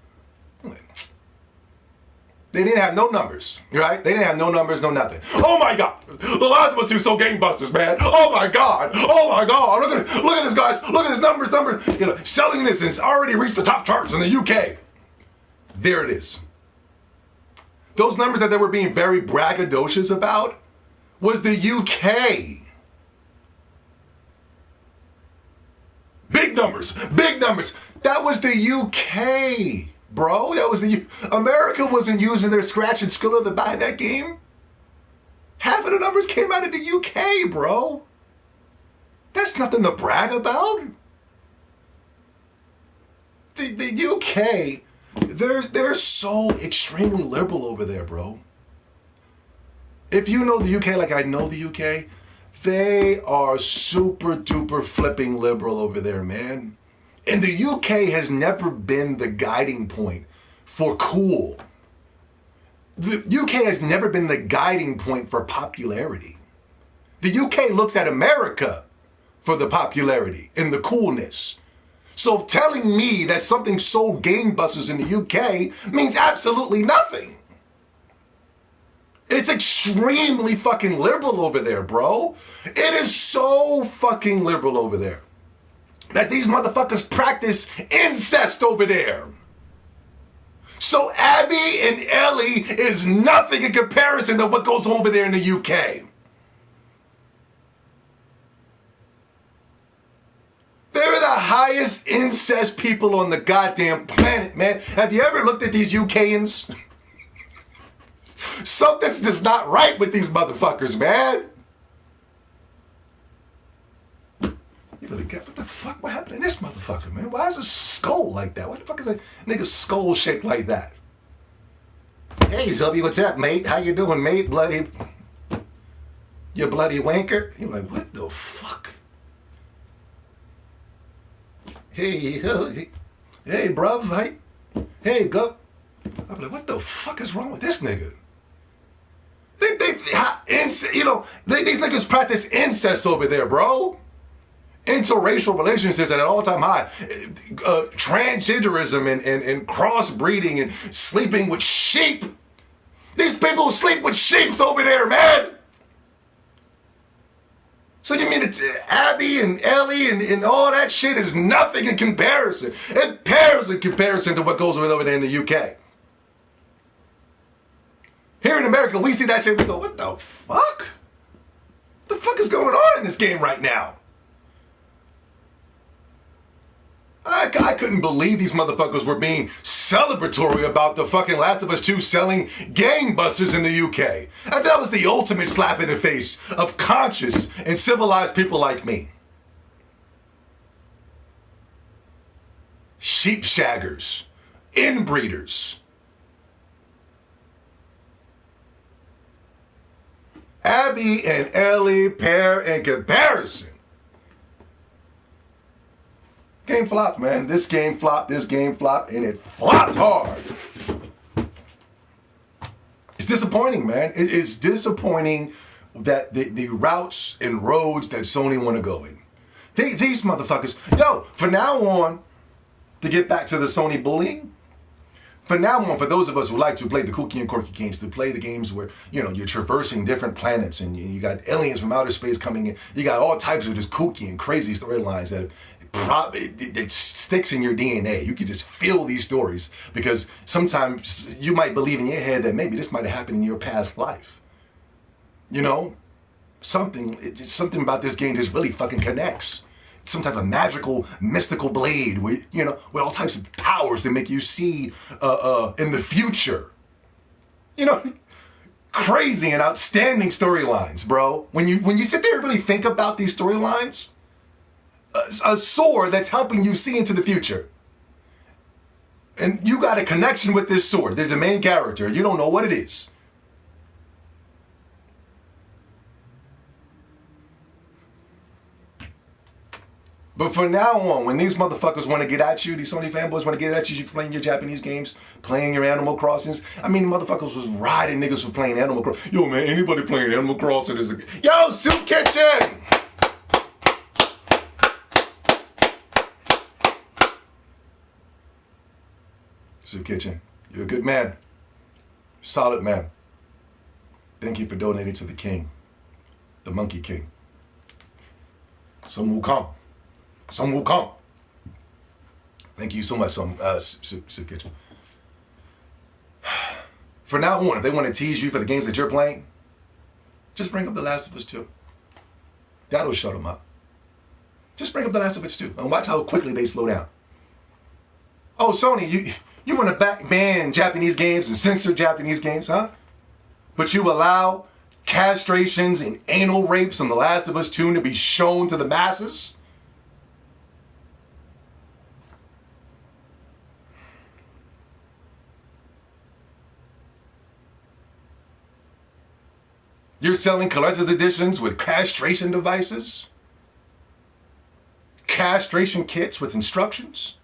[SPEAKER 1] They didn't have no numbers, right? They didn't have no numbers, no nothing. Oh my God, The Last of Us 2 so gangbusters, man. Oh my God, oh my God. Look at this, guys. Look at this numbers. You know, selling this and it's already reached the top charts in the UK. There it is. Those numbers that they were being very braggadocious about was the UK. Big numbers, big numbers. That was the UK, bro. That was America wasn't using their scratch and Skrilla to buy that game. Half of the numbers came out of the UK, bro. That's nothing to brag about. The UK, they're so extremely liberal over there, bro. If you know the UK like I know the UK, they are super duper flipping liberal over there, man. And the UK has never been the guiding point for cool. The UK has never been the guiding point for popularity. The UK looks at America for the popularity and the coolness. So telling me that something so gangbusters in the UK means absolutely nothing. It's extremely fucking liberal over there, bro. It is so fucking liberal over there that these motherfuckers practice incest over there. So Abby and Ellie is nothing in comparison to what goes on over there in the UK. They're the highest incest people on the goddamn planet, man. Have you ever looked at these UKans? Something's just not right with these motherfuckers, man. You really get what the fuck? What happened to this motherfucker, man? Why is his skull like that? What the fuck is that nigga's skull shaped like that? Hey, Zubby, what's up, mate? How you doing, mate? You bloody wanker? You're like, what the fuck? Hey, bruv, hey, go. I'm like, what the fuck is wrong with this nigga? These niggas practice incest over there, bro. Interracial relationships at an all-time high. Transgenderism and crossbreeding and sleeping with sheep. These people sleep with sheeps over there, man. So you mean it's Abby and Ellie and all that shit is nothing in comparison. It pales in comparison to what goes on over there in the UK. Here in America, we see that shit, we go, what the fuck? What the fuck is going on in this game right now? I couldn't believe these motherfuckers were being celebratory about the fucking Last of Us 2 selling gangbusters in the UK. I thought that was the ultimate slap in the face of conscious and civilized people like me. Sheep shaggers, inbreeders. Abby and Ellie pair in comparison. Game flopped, man. This game flopped, and it flopped hard. It's disappointing, man. It is disappointing that the routes and roads that Sony want to go in. These motherfuckers, from now on, to get back to the Sony bullying, from now on, for those of us who like to play the kooky and quirky games, to play the games where, you're traversing different planets and you got aliens from outer space coming in, you got all types of just kooky and crazy storylines that it sticks in your DNA. You can just feel these stories because sometimes you might believe in your head that maybe this might have happened in your past life. Something about this game just really fucking connects. Some type of magical, mystical blade with, with all types of powers that make you see in the future. Crazy and outstanding storylines, bro. When you sit there and really think about these storylines, a sword that's helping you see into the future. And you got a connection with this sword. They're the main character. You don't know what it is. But from now on, when these motherfuckers want to get at you, these Sony fanboys want to get at you, playing your Japanese games, playing your Animal Crossings. I mean, motherfuckers was riding niggas for playing Animal Crossing. Yo, man, anybody playing Animal Crossing is Yo, Soup Kitchen! Soup Kitchen, you're a good man. Solid man. Thank you for donating to the king. The Monkey King. Some will come. Some will come. Thank you so much, Kitchen. For now on, if they want to tease you for the games that you're playing, just bring up The Last of Us 2. That'll shut them up. Just bring up The Last of Us 2 and watch how quickly they slow down. Oh, Sony, you want to ban Japanese games and censor Japanese games, huh? But you allow castrations and anal rapes on The Last of Us 2 to be shown to the masses? You're selling collector's editions with castration devices? Castration kits with instructions?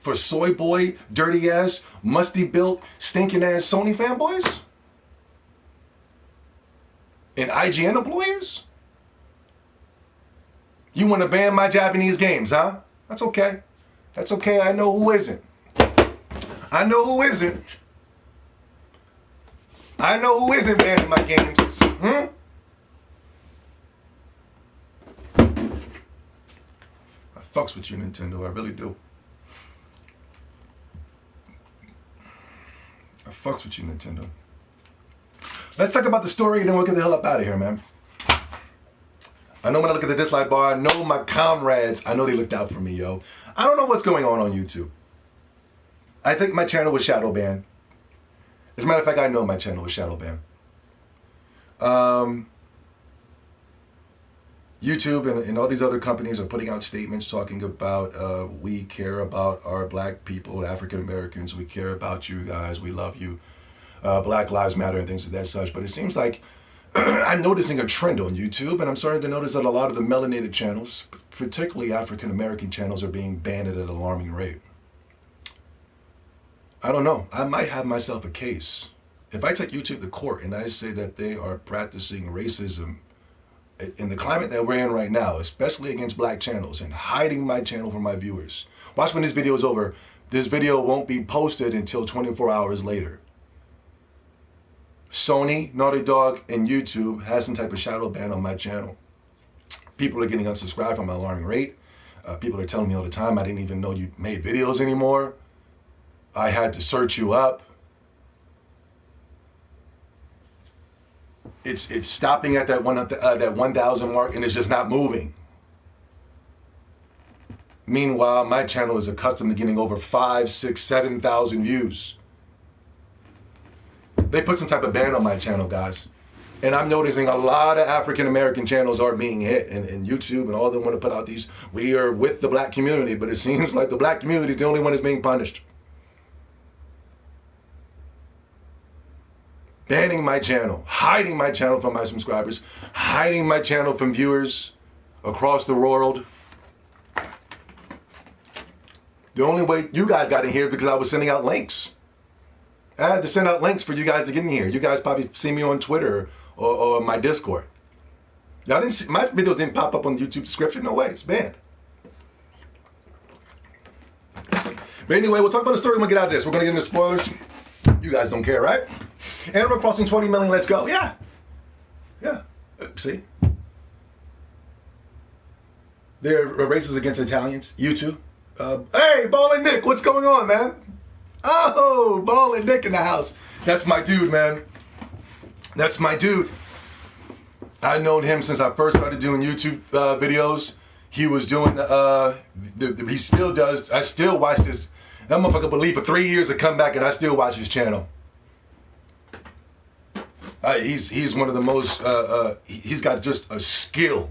[SPEAKER 1] For soy boy, dirty ass, musty built, stinking ass Sony fanboys? And IGN employers? You want to ban my Japanese games, huh? That's okay. That's okay. I know who isn't. I know who isn't. I know who isn't banning my games. I fucks with you, Nintendo. I really do. I fucks with you, Nintendo. Let's talk about the story and then we'll get the hell up out of here, man. I know when I look at the dislike bar, I know my comrades, I know they looked out for me, yo. I don't know what's going on YouTube. I think my channel was shadow banned. As a matter of fact, I know my channel was shadow banned. YouTube and all these other companies are putting out statements talking about we care about our black people, African Americans, we care about you guys, we love you, Black Lives Matter and things of that such. But it seems like I'm noticing a trend on YouTube, and I'm starting to notice that a lot of the melanated channels, particularly African American channels, are being banned at an alarming rate. I don't know. I might have myself a case. If I take YouTube to court and I say that they are practicing racism in the climate that we're in right now, especially against black channels, and hiding my channel from my viewers. Watch when this video is over. This video won't be posted until 24 hours later. Sony, Naughty Dog, and YouTube has some type of shadow ban on my channel. People are getting unsubscribed from an alarming rate. People are telling me all the time, I didn't even know you made videos anymore. I had to search you up. It's stopping at that 1,000 mark, and it's just not moving. Meanwhile, my channel is accustomed to getting over 5, 6, 7,000 views. They put some type of ban on my channel, guys. And I'm noticing a lot of African American channels are being hit, and YouTube and all of them want to put out these, we are with the black community, but it seems like the black community is the only one that's being punished. Banning my channel, hiding my channel from my subscribers, hiding my channel from viewers across the world. The only way you guys got in here is because I was sending out links. I had to send out links for you guys to get in here. You guys probably see me on Twitter or my Discord. Y'all didn't see, my videos didn't pop up on the YouTube description. No way, it's banned. But anyway, we'll talk about the story when we get out of this. We're going to get into spoilers. You guys don't care, right? Animal Crossing 20 million, let's go. Yeah. Yeah. See? They're racist against Italians. You too. Hey, Ball and Nick, what's going on, man? Oh, Ball and Nick in the house. That's my dude, man. That's my dude. I've known him since I first started doing YouTube videos. He was doing, he still does. I still watch his, that motherfucker believe for 3 years to come back and I still watch his channel. He's one of the most, he's got just a skill.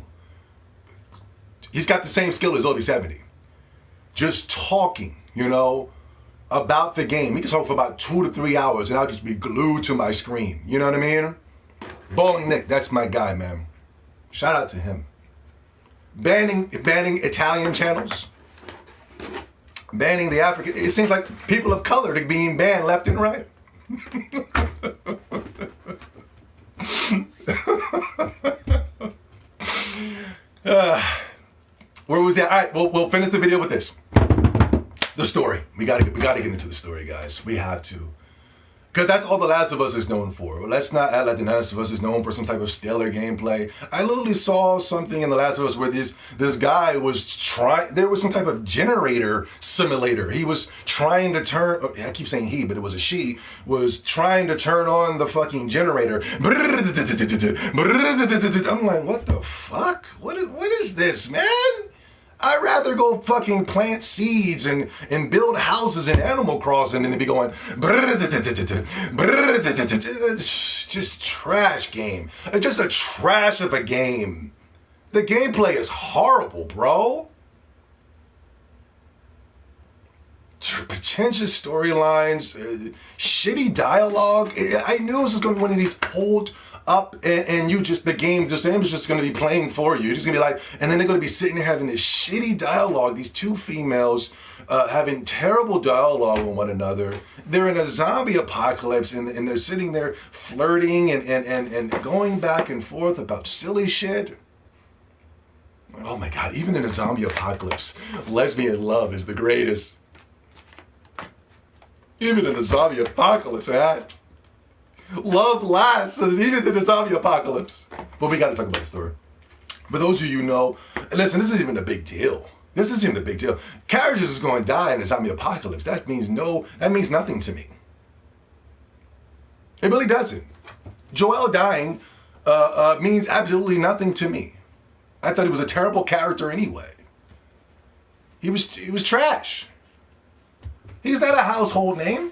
[SPEAKER 1] He's got the same skill as Obi 70. Just talking, you know, about the game. He can talk for about 2 to 3 hours and I'll just be glued to my screen. You know what I mean? Bowling Nick, that's my guy, man. Shout out to him. Banning Italian channels. Banning the African. It seems like people of color are being banned left and right. Where was that? All right, we'll finish the video with this. The story. We gotta get into the story, guys. We have to. Because that's all The Last of Us is known for. Let's not act like The Last of Us is known for some type of stellar gameplay. I literally saw something in The Last of Us where this guy was trying, there was some type of generator simulator. He was trying to turn, I keep saying he, but it was a she, was trying to turn on the fucking generator. I'm like, what the fuck? What is this, man? I'd rather go fucking plant seeds and build houses in Animal Crossing than to be going just trash game. Just a trash of a game. The gameplay is horrible, bro. Pretentious storylines, shitty dialogue. I knew this was going to be one of these old up and you just, the game is just going to be playing for you. You're just going to be like, and then they're going to be sitting there having this shitty dialogue. These two females having terrible dialogue with one another. They're in a zombie apocalypse and they're sitting there flirting and going back and forth about silly shit. Oh my God, even in a zombie apocalypse, lesbian love is the greatest. Even in the zombie apocalypse, man. Love lasts, even in the zombie apocalypse. But we got to talk about the story. For those of you who know, listen, this isn't even a big deal. This isn't even a big deal. Characters is going to die in a zombie apocalypse. That means nothing to me. It really doesn't. Joel dying means absolutely nothing to me. I thought he was a terrible character anyway. He was trash. He's not a household name.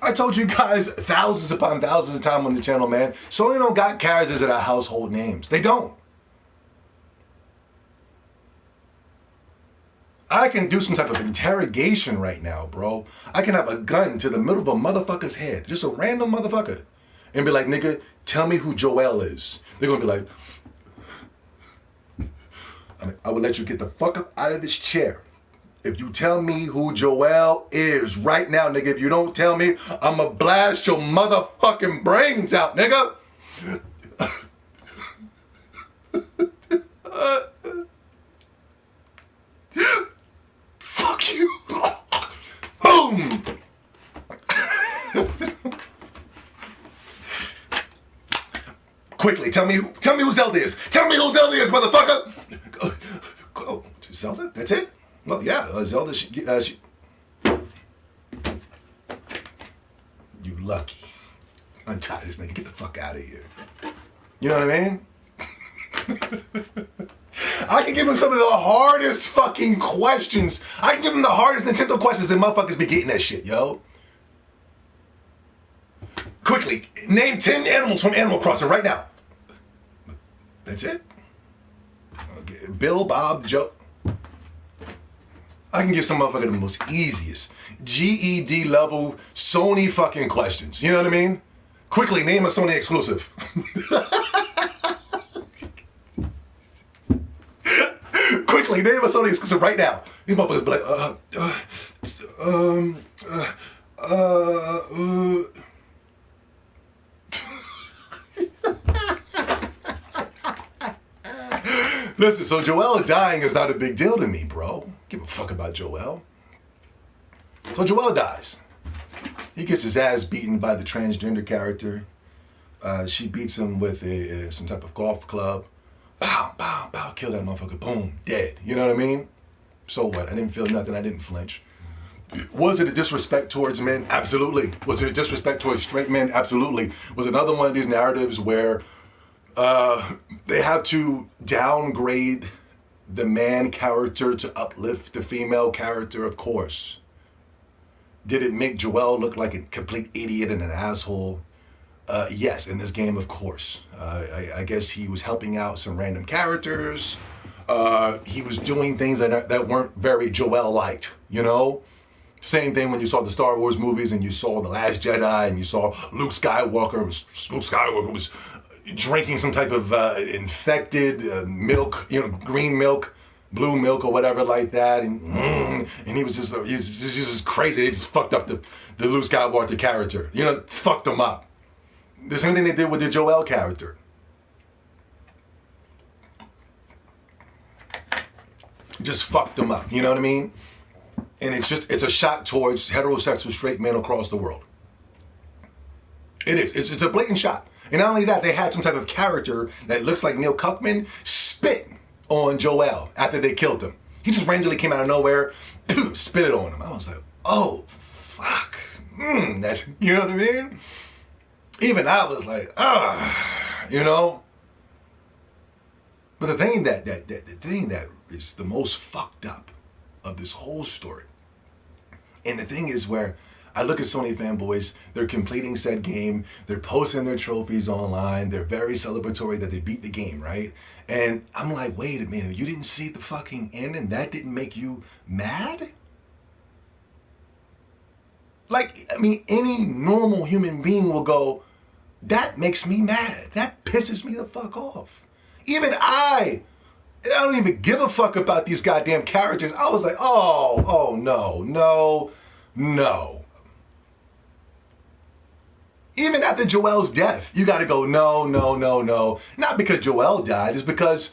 [SPEAKER 1] I told you guys thousands upon thousands of times on the channel, man. Sony don't got characters that are household names. They don't. I can do some type of interrogation right now, bro. I can have a gun to the middle of a motherfucker's head, just a random motherfucker, and be like, nigga, tell me who Joel is. They're gonna be like, I will let you get the fuck up out of this chair if you tell me who Joel is right now, nigga. If you don't tell me, I'ma blast your motherfucking brains out, nigga. Fuck you. Boom. Quickly, tell me who Zelda is. Tell me who Zelda is, motherfucker. Oh, Zelda? That's it? Well, yeah, Zelda, she... You lucky. Untie this nigga. Get the fuck out of here. You know what I mean? I can give him some of the hardest fucking questions. I can give him the hardest Nintendo questions and motherfuckers be getting that shit, yo. Quickly, name 10 animals from Animal Crossing right now. That's it? Okay. Bill, Bob, Joe. I can give some motherfucker the most easiest GED level Sony fucking questions. You know what I mean? Quickly, name a Sony exclusive. Quickly, name a Sony exclusive right now. These motherfuckers be like, Listen, so Joel dying is not a big deal to me, bro. Give a fuck about Joel. So Joel dies. He gets his ass beaten by the transgender character. She beats him with some type of golf club. Pow, pow, pow, kill that motherfucker. Boom, dead. You know what I mean? So what? I didn't feel nothing. I didn't flinch. Was it a disrespect towards men? Absolutely. Was it a disrespect towards straight men? Absolutely. Was it another one of these narratives where they have to downgrade the man character to uplift the female character? Of course. Did it make Joel look like a complete idiot and an asshole? Yes, in this game, of course. I guess he was helping out some random characters. He was doing things that weren't very Joel-liked, you know? Same thing when you saw the Star Wars movies and you saw The Last Jedi and you saw Luke Skywalker was drinking some type of infected milk, you know, green milk, blue milk or whatever like that, and he was just crazy. They just fucked up the Luke Skywalker character, you know, fucked him up. The same thing they did with the Joel character. Just fucked them up, you know what I mean? And it's a shot towards heterosexual straight men across the world. It is. It's a blatant shot. And not only that, they had some type of character that looks like Neil Cuckman spit on Joel after they killed him. He just randomly came out of nowhere, spit it on him. I was like, oh, fuck. That's, you know what I mean? Even I was like, you know? But the thing that is the most fucked up of this whole story, and the thing is where I look at Sony fanboys, they're completing said game, they're posting their trophies online, they're very celebratory that they beat the game, right? And I'm like, wait a minute, you didn't see the fucking end and that didn't make you mad? Like, I mean, any normal human being will go, that makes me mad. That pisses me the fuck off. Even I don't even give a fuck about these goddamn characters. I was like, oh, no. Even after Joel's death, you gotta go, no. Not because Joel died, it's because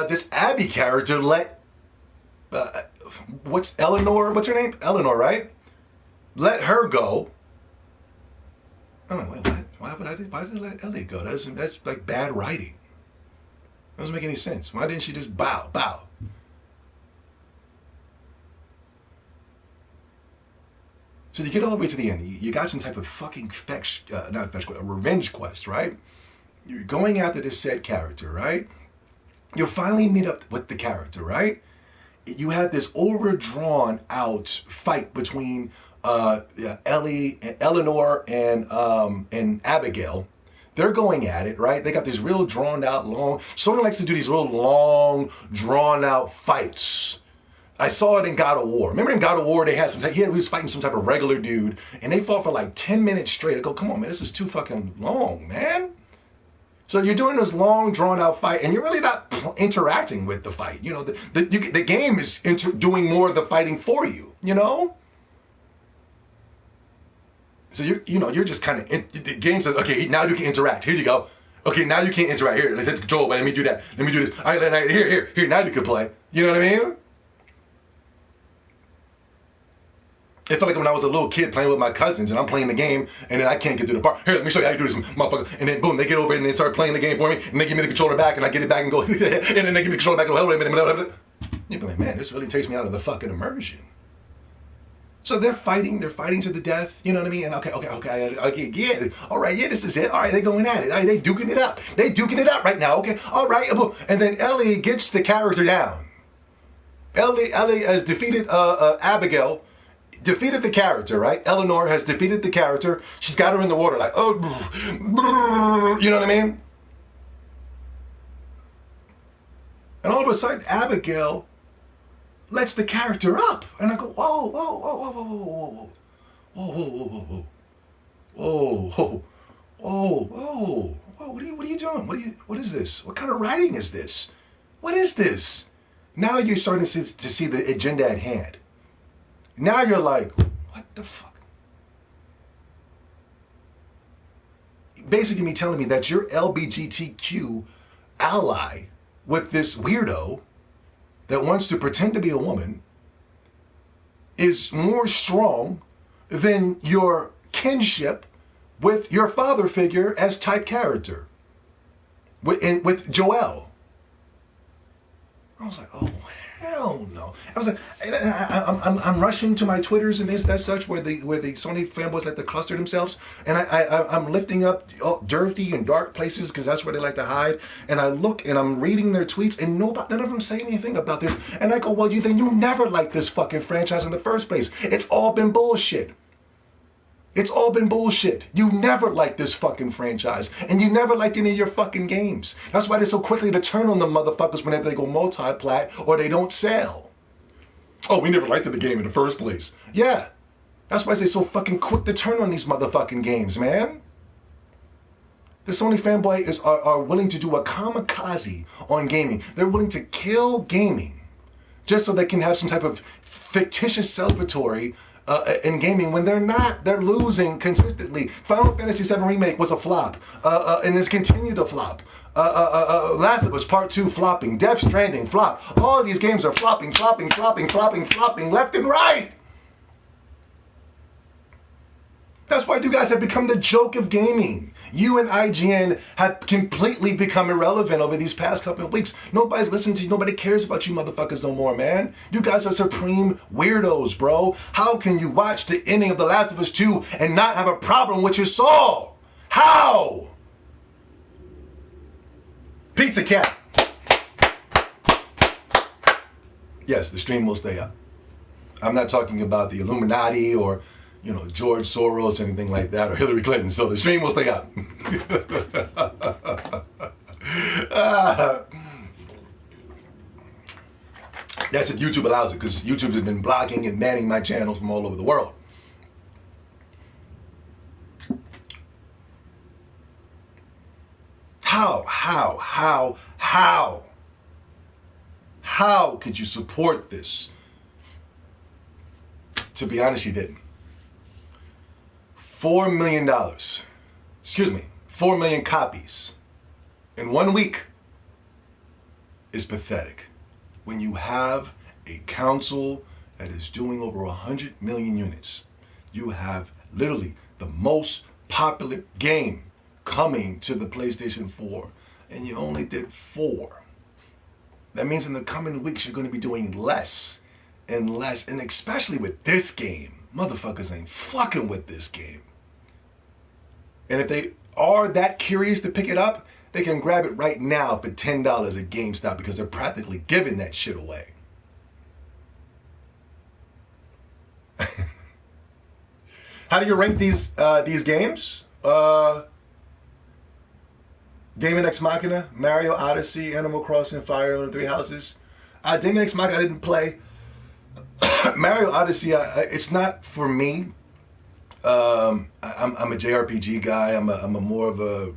[SPEAKER 1] this Abby character let, what's her name? Eleanor, right? Let her go. Oh, wait, what? Why did I let Ellie go? That's like bad writing. Doesn't make any sense. Why didn't she just bow? So you get all the way to the end. You got some type of fucking a revenge quest, right? You're going after this said character, right? You finally meet up with the character, right? You have this overdrawn out fight between Eleanor and Abigail. They're going at it, right? They got this real drawn out long. Sony likes to do these real long, drawn out fights. I saw it in God of War. Remember in God of War, he was fighting some type of regular dude, and they fought for like 10 minutes straight. I go, come on, man, this is too fucking long, man. So you're doing this long, drawn out fight, and you're really not interacting with the fight. You know, the game is doing more of the fighting for you, you know? So you're just kind of, the game says, okay, now you can interact. Here you go. Okay, now you can't interact. Here, let's hit the control. Let me do that. Let me do this. All right, here, now you can play. You know what I mean? It felt like when I was a little kid playing with my cousins and I'm playing the game and then I can't get through the part. Here, let me show you how to do this, motherfucker. And then boom, they get over it and they start playing the game for me and they give me the controller back and I get it back and go, and then they give me the controller back and go, wait a minute. You'd be like, man, this really takes me out of the fucking immersion. So they're fighting to the death, you know what I mean? And okay, yeah, all right, yeah, this is it. All right, they're going at it. All right, they duking it up. They duking it up right now, okay? All right, and then Ellie gets the character down. Ellie has defeated Abigail, defeated the character, right? Eleanor has defeated the character. She's got her in the water like, oh, you know what I mean? And all of a sudden, Abigail lets the character up. And I go, whoa. What are you doing? What is this? What kind of writing is this? What is this? Now you're starting to see the agenda at hand. Now you're like, what the fuck? Basically me telling me that your LGBTQ ally with this weirdo that wants to pretend to be a woman is more strong than your kinship with your father figure as type character with Joel. I was like, oh, hell no. I was like, I'm rushing to my Twitters and this, that, such, where the Sony fanboys like to cluster themselves, and I'm lifting up dirty and dark places because that's where they like to hide. And I look and I'm reading their tweets, and none of them say anything about this. And I go, well, then you never liked this fucking franchise in the first place. It's all been bullshit. It's all been bullshit. You never liked this fucking franchise. And you never liked any of your fucking games. That's why they're so quickly to turn on the motherfuckers whenever they go multi-plat or they don't sell. Oh, we never liked the game in the first place. Yeah. That's why they're so fucking quick to turn on these motherfucking games, man. The Sony fanboy are willing to do a kamikaze on gaming. They're willing to kill gaming just so they can have some type of fictitious celebratory in gaming when they're not. They're losing consistently. Final Fantasy VII Remake was a flop, and it's continued to flop. Last of Us Part 2 flopping. Death Stranding flop. All of these games are flopping left and right. That's why you guys have become the joke of gaming. You and IGN have completely become irrelevant over these past couple of weeks. Nobody's listening to you. Nobody cares about you motherfuckers no more, man. You guys are supreme weirdos, bro. How can you watch the ending of The Last of Us 2 and not have a problem with your soul? How? Pizza Cat. Yes, the stream will stay up. I'm not talking about the Illuminati or, you know, George Soros or anything like that, or Hillary Clinton. So the stream will stay up. That's if YouTube allows it, because YouTube has been blocking and banning my channels from all over the world. How could you support this? To be honest, you didn't. $4 million. Excuse me, 4 million copies in 1 week is pathetic. When you have a console that is doing over 100 million units, you have literally the most popular game coming to the PlayStation 4, and you only did 4. That means in the coming weeks you're going to be doing less and less, and especially with this game. Motherfuckers ain't fucking with this game. And if they are that curious to pick it up, they can grab it right now for $10 at GameStop, because they're practically giving that shit away. How do you rank these games? Daemon X Machina, Mario Odyssey, Animal Crossing, Fire Emblem Three Houses. Daemon X Machina I didn't play. Mario Odyssey, it's not for me. I'm a JRPG guy. I'm a more of a,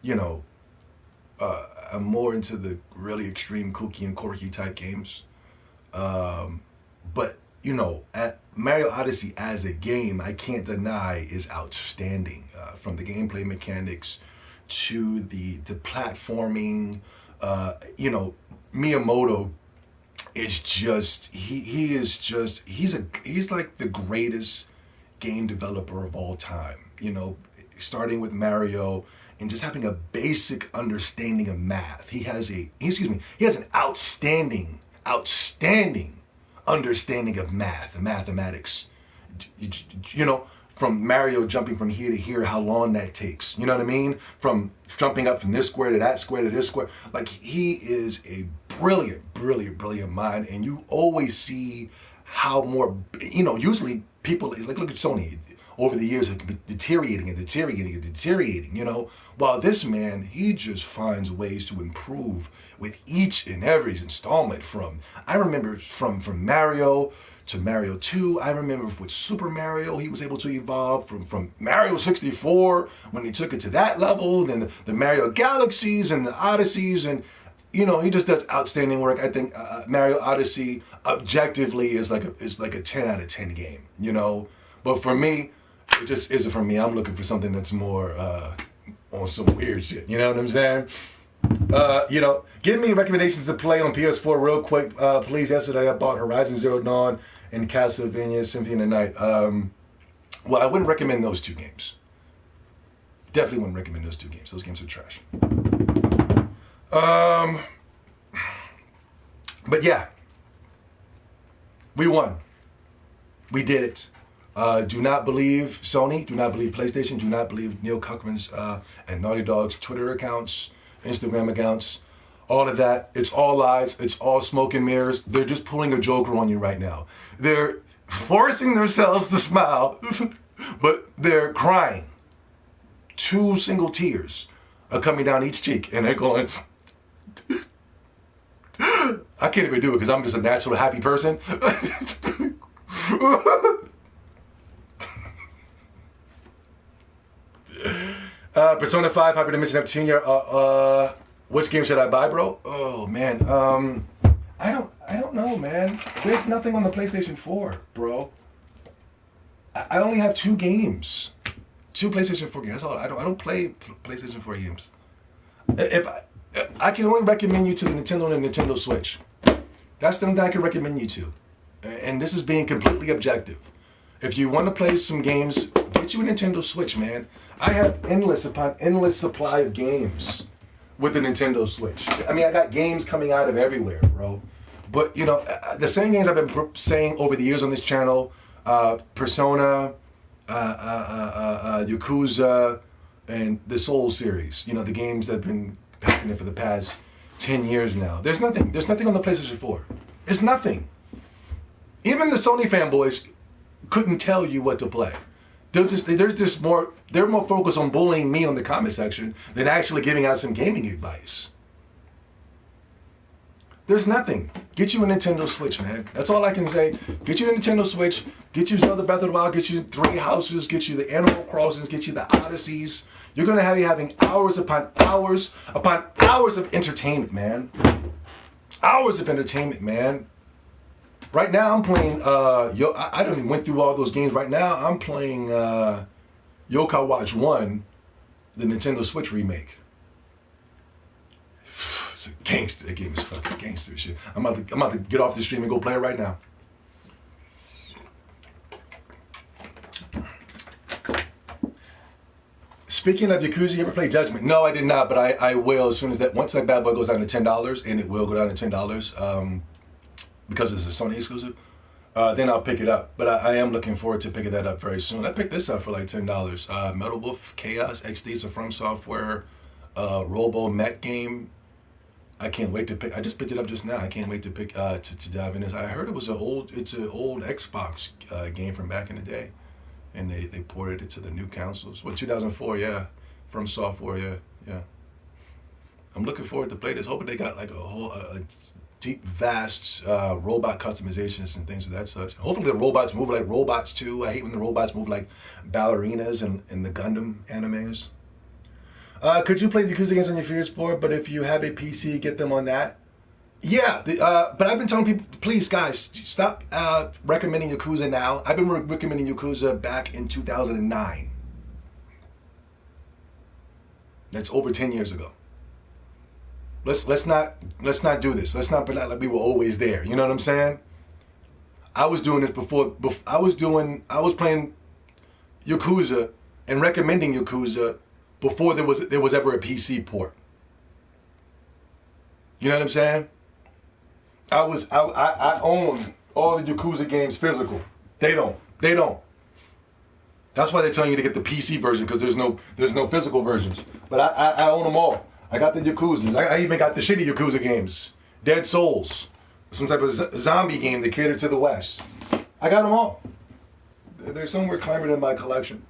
[SPEAKER 1] you know, I'm more into the really extreme, kooky and quirky type games. But you know, Mario Odyssey as a game, I can't deny is outstanding. From the gameplay mechanics to the platforming, you know, Miyamoto is just he's like the greatest game developer of all time. You know, starting with Mario and just having a basic understanding of math. He has an outstanding understanding of math and mathematics. You know, from Mario jumping from here to here, how long that takes. You know what I mean? From jumping up from this square to that square to this square. Like, he is a brilliant mind. And you always see how more, you know, usually people, like, look at Sony. Over the years, have been deteriorating, you know? While this man, he just finds ways to improve with each and every installment. I remember from Mario to Mario 2. I remember with Super Mario, he was able to evolve from Mario 64, when he took it to that level, then the Mario Galaxies and the Odysseys, and, you know, he just does outstanding work. I think Mario Odyssey, objectively, is like a 10 out of 10 game, you know? But for me, it just isn't for me. I'm looking for something that's more on some weird shit. You know what I'm saying? You know, give me recommendations to play on PS4 real quick, please. Yesterday I bought Horizon Zero Dawn and Castlevania Symphony of the Night. Well, I wouldn't recommend those two games. Definitely wouldn't recommend those two games. Those games are trash. But yeah, we won. We did it. Do not believe Sony, do not believe PlayStation, do not believe Neil Cuckman's and Naughty Dog's Twitter accounts, Instagram accounts, all of that. It's all lies. It's all smoke and mirrors. They're just pulling a Joker on you right now. They're forcing themselves to smile, but they're crying. 2 single tears are coming down each cheek, and they're going, I can't even do it because I'm just a natural happy person. Persona 5, Hyperdimension Neptunia. Which game should I buy, bro? Oh man, I don't know, man. There's nothing on the PlayStation 4, bro. I only have 2 games, 2 PlayStation 4 games. That's all. I don't play PlayStation 4 games. If I can only recommend you to the Nintendo and the Nintendo Switch. That's the only thing I can recommend you to. And this is being completely objective. If you want to play some games, get Get you a Nintendo Switch, man. I have endless upon endless supply of games with the Nintendo Switch. I mean, I got games coming out of everywhere, bro. But, you know, the same games I've been saying over the years on this channel, Persona, Yakuza, and the Soul series. You know, the games that have been happening for the past 10 years now. There's nothing on the PlayStation 4. It's nothing. Even the Sony fanboys couldn't tell you what to play. They're more focused on bullying me on the comment section than actually giving out some gaming advice. There's nothing. Get you a Nintendo Switch, man. That's all I can say. Get you a Nintendo Switch. Get you Zelda Breath of the Wild. Get you 3 Houses. Get you the Animal Crossings. Get you the Odysseys. You're going to have you having hours upon hours of entertainment, man. Hours of entertainment, man. Right now, I'm playing, I don't even went through all those games. Right now, I'm playing Yokai Watch 1, the Nintendo Switch remake. It's a gangster. That game is fucking gangster shit. I'm about to get off the stream and go play it right now. Speaking of Yakuza, you ever play Judgment? No, I did not, but I will as soon as once that bad boy goes down to $10, and it will go down to $10, because it's a Sony exclusive, then I'll pick it up. But I am looking forward to picking that up very soon. I picked this up for like $10. Metal Wolf Chaos XD. It's a From Software Robo Mech game. I can't wait to pick. I just picked it up just now. I can't wait to pick to dive in this. I heard it's an old Xbox game from back in the day, and they ported it to the new consoles. Well, 2004, yeah, From Software, yeah. I'm looking forward to play this. Hoping they got like a deep, vast robot customizations and things of that such. Hopefully the robots move like robots too. I hate when the robots move like ballerinas in the Gundam animes. Could you play the Yakuza games on your PS4? But if you have a PC, get them on that. Yeah, but I've been telling people, please guys, stop recommending Yakuza now. I've been recommending Yakuza back in 2009. That's over 10 years ago. Let's not do this. Let's not pretend like we were always there. You know what I'm saying? I was doing this before I was playing Yakuza and recommending Yakuza before there was ever a PC port. You know what I'm saying? I own all the Yakuza games physical. They don't. That's why they're telling you to get the PC version, because there's no physical versions. But I own them all. I got the Yakuzas. I even got the shitty Yakuza games. Dead Souls. Some type of zombie game that catered to the West. I got them all. They're somewhere clamored in my collection.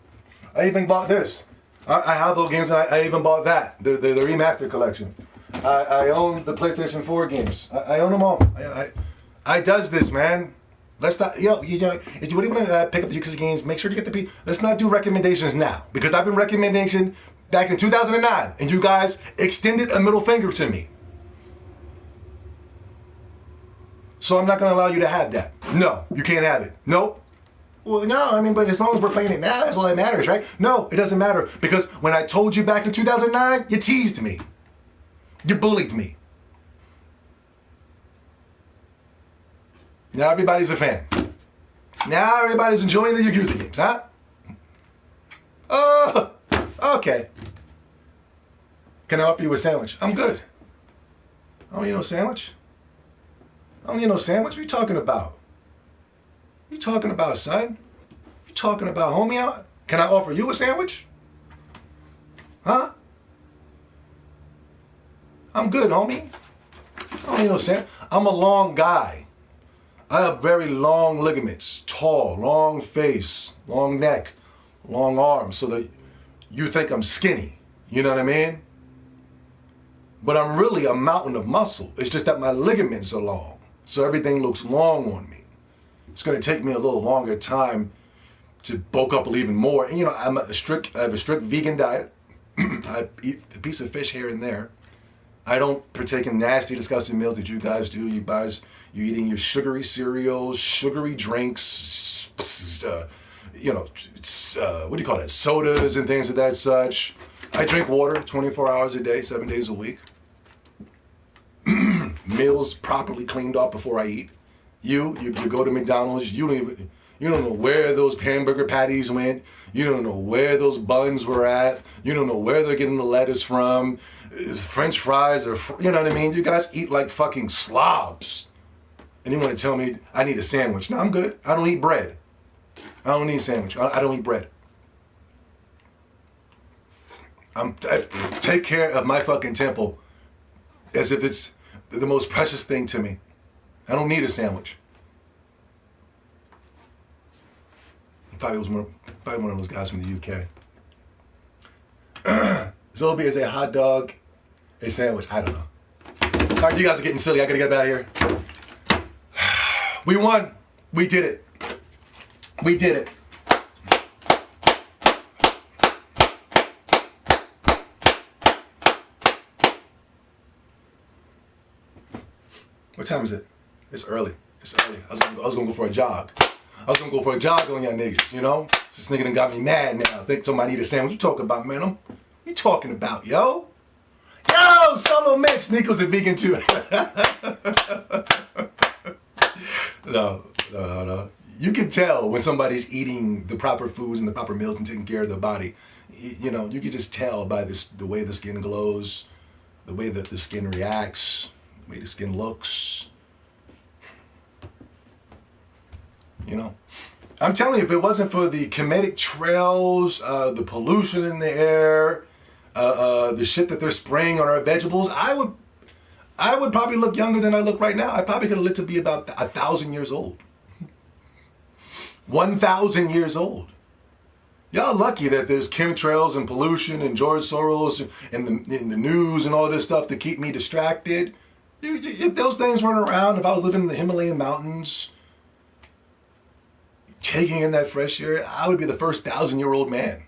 [SPEAKER 1] I even bought this. I have those games, and I even bought that. The remastered collection. I own the PlayStation 4 games. I own them all. I does this, man. Let's not, you know, if you really want to pick up the Yakuza games, make sure to get the let's not do recommendations now, because I've been recommendation back in 2009, and you guys extended a middle finger to me. So I'm not going to allow you to have that. No, you can't have it. Nope. Well, no, I mean, but as long as we're playing it now, that's all that matters, right? No, it doesn't matter, because when I told you back in 2009, you teased me. You bullied me. Now everybody's a fan. Now everybody's enjoying the Yakuza games, huh? Oh, okay. Can I offer you a sandwich? I'm good. I don't need no sandwich. I don't need no sandwich. What are you talking about? What are you talking about, son? What are you talking about, homie? Can I offer you a sandwich? Huh? I'm good, homie. I don't need no sandwich. I'm a long guy. I have very long ligaments, tall, long face, long neck, long arms, so that you think I'm skinny. You know what I mean? But I'm really a mountain of muscle. It's just that my ligaments are long, so everything looks long on me. It's going to take me a little longer time to bulk up even more. And you know, I have a strict vegan diet. I eat a piece of fish here and there. I don't partake in nasty, disgusting meals that you guys do. You're eating your sugary cereals, sugary drinks, you know, what do you call that? Sodas and things of that such. I drink water 24 hours a day, 7 days a week. Meals properly cleaned up before I eat. You go to McDonald's. You don't even, You don't know where those hamburger patties went. You don't know where those buns were at. You don't know where they're getting the lettuce from. French fries or, you know what I mean? You guys eat like fucking slobs. And you want to tell me I need a sandwich. No, I'm good. I don't eat bread. I don't need a sandwich. I don't eat bread. I take care of my fucking temple as if it's the most precious thing to me. I don't need a sandwich. Probably one of those guys from the UK. Zolby is a hot dog, a sandwich. I don't know. All right, you guys are getting silly. I gotta get out of here. We won. We did it. We did it. What time is it? It's early. It's early. I was gonna go for a jog. I was gonna go for a jog on y'all niggas, you know? This nigga done got me mad now. Think somebody need a sandwich. What you talking about, man? What you talking about, yo? Yo, Solo Mix. Nico's a vegan too. No. You can tell when somebody's eating the proper foods and the proper meals and taking care of their body. You know, you can just tell by the way the skin glows, the way that the skin reacts, the way the skin looks. You know, I'm telling you, if it wasn't for the comedic trails, the pollution in the air, the shit that they're spraying on our vegetables, I would probably look younger than I look right now. I probably could have lived to be about 1,000 years old. 1,000 years old. Y'all lucky that there's chemtrails and pollution and George Soros and the news and all this stuff to keep me distracted. If those things weren't around, if I was living in the Himalayan mountains, taking in that fresh air, I would be the first 1,000-year-old man.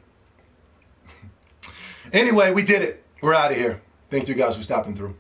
[SPEAKER 1] Anyway, we did it. We're out of here. Thank you guys for stopping through.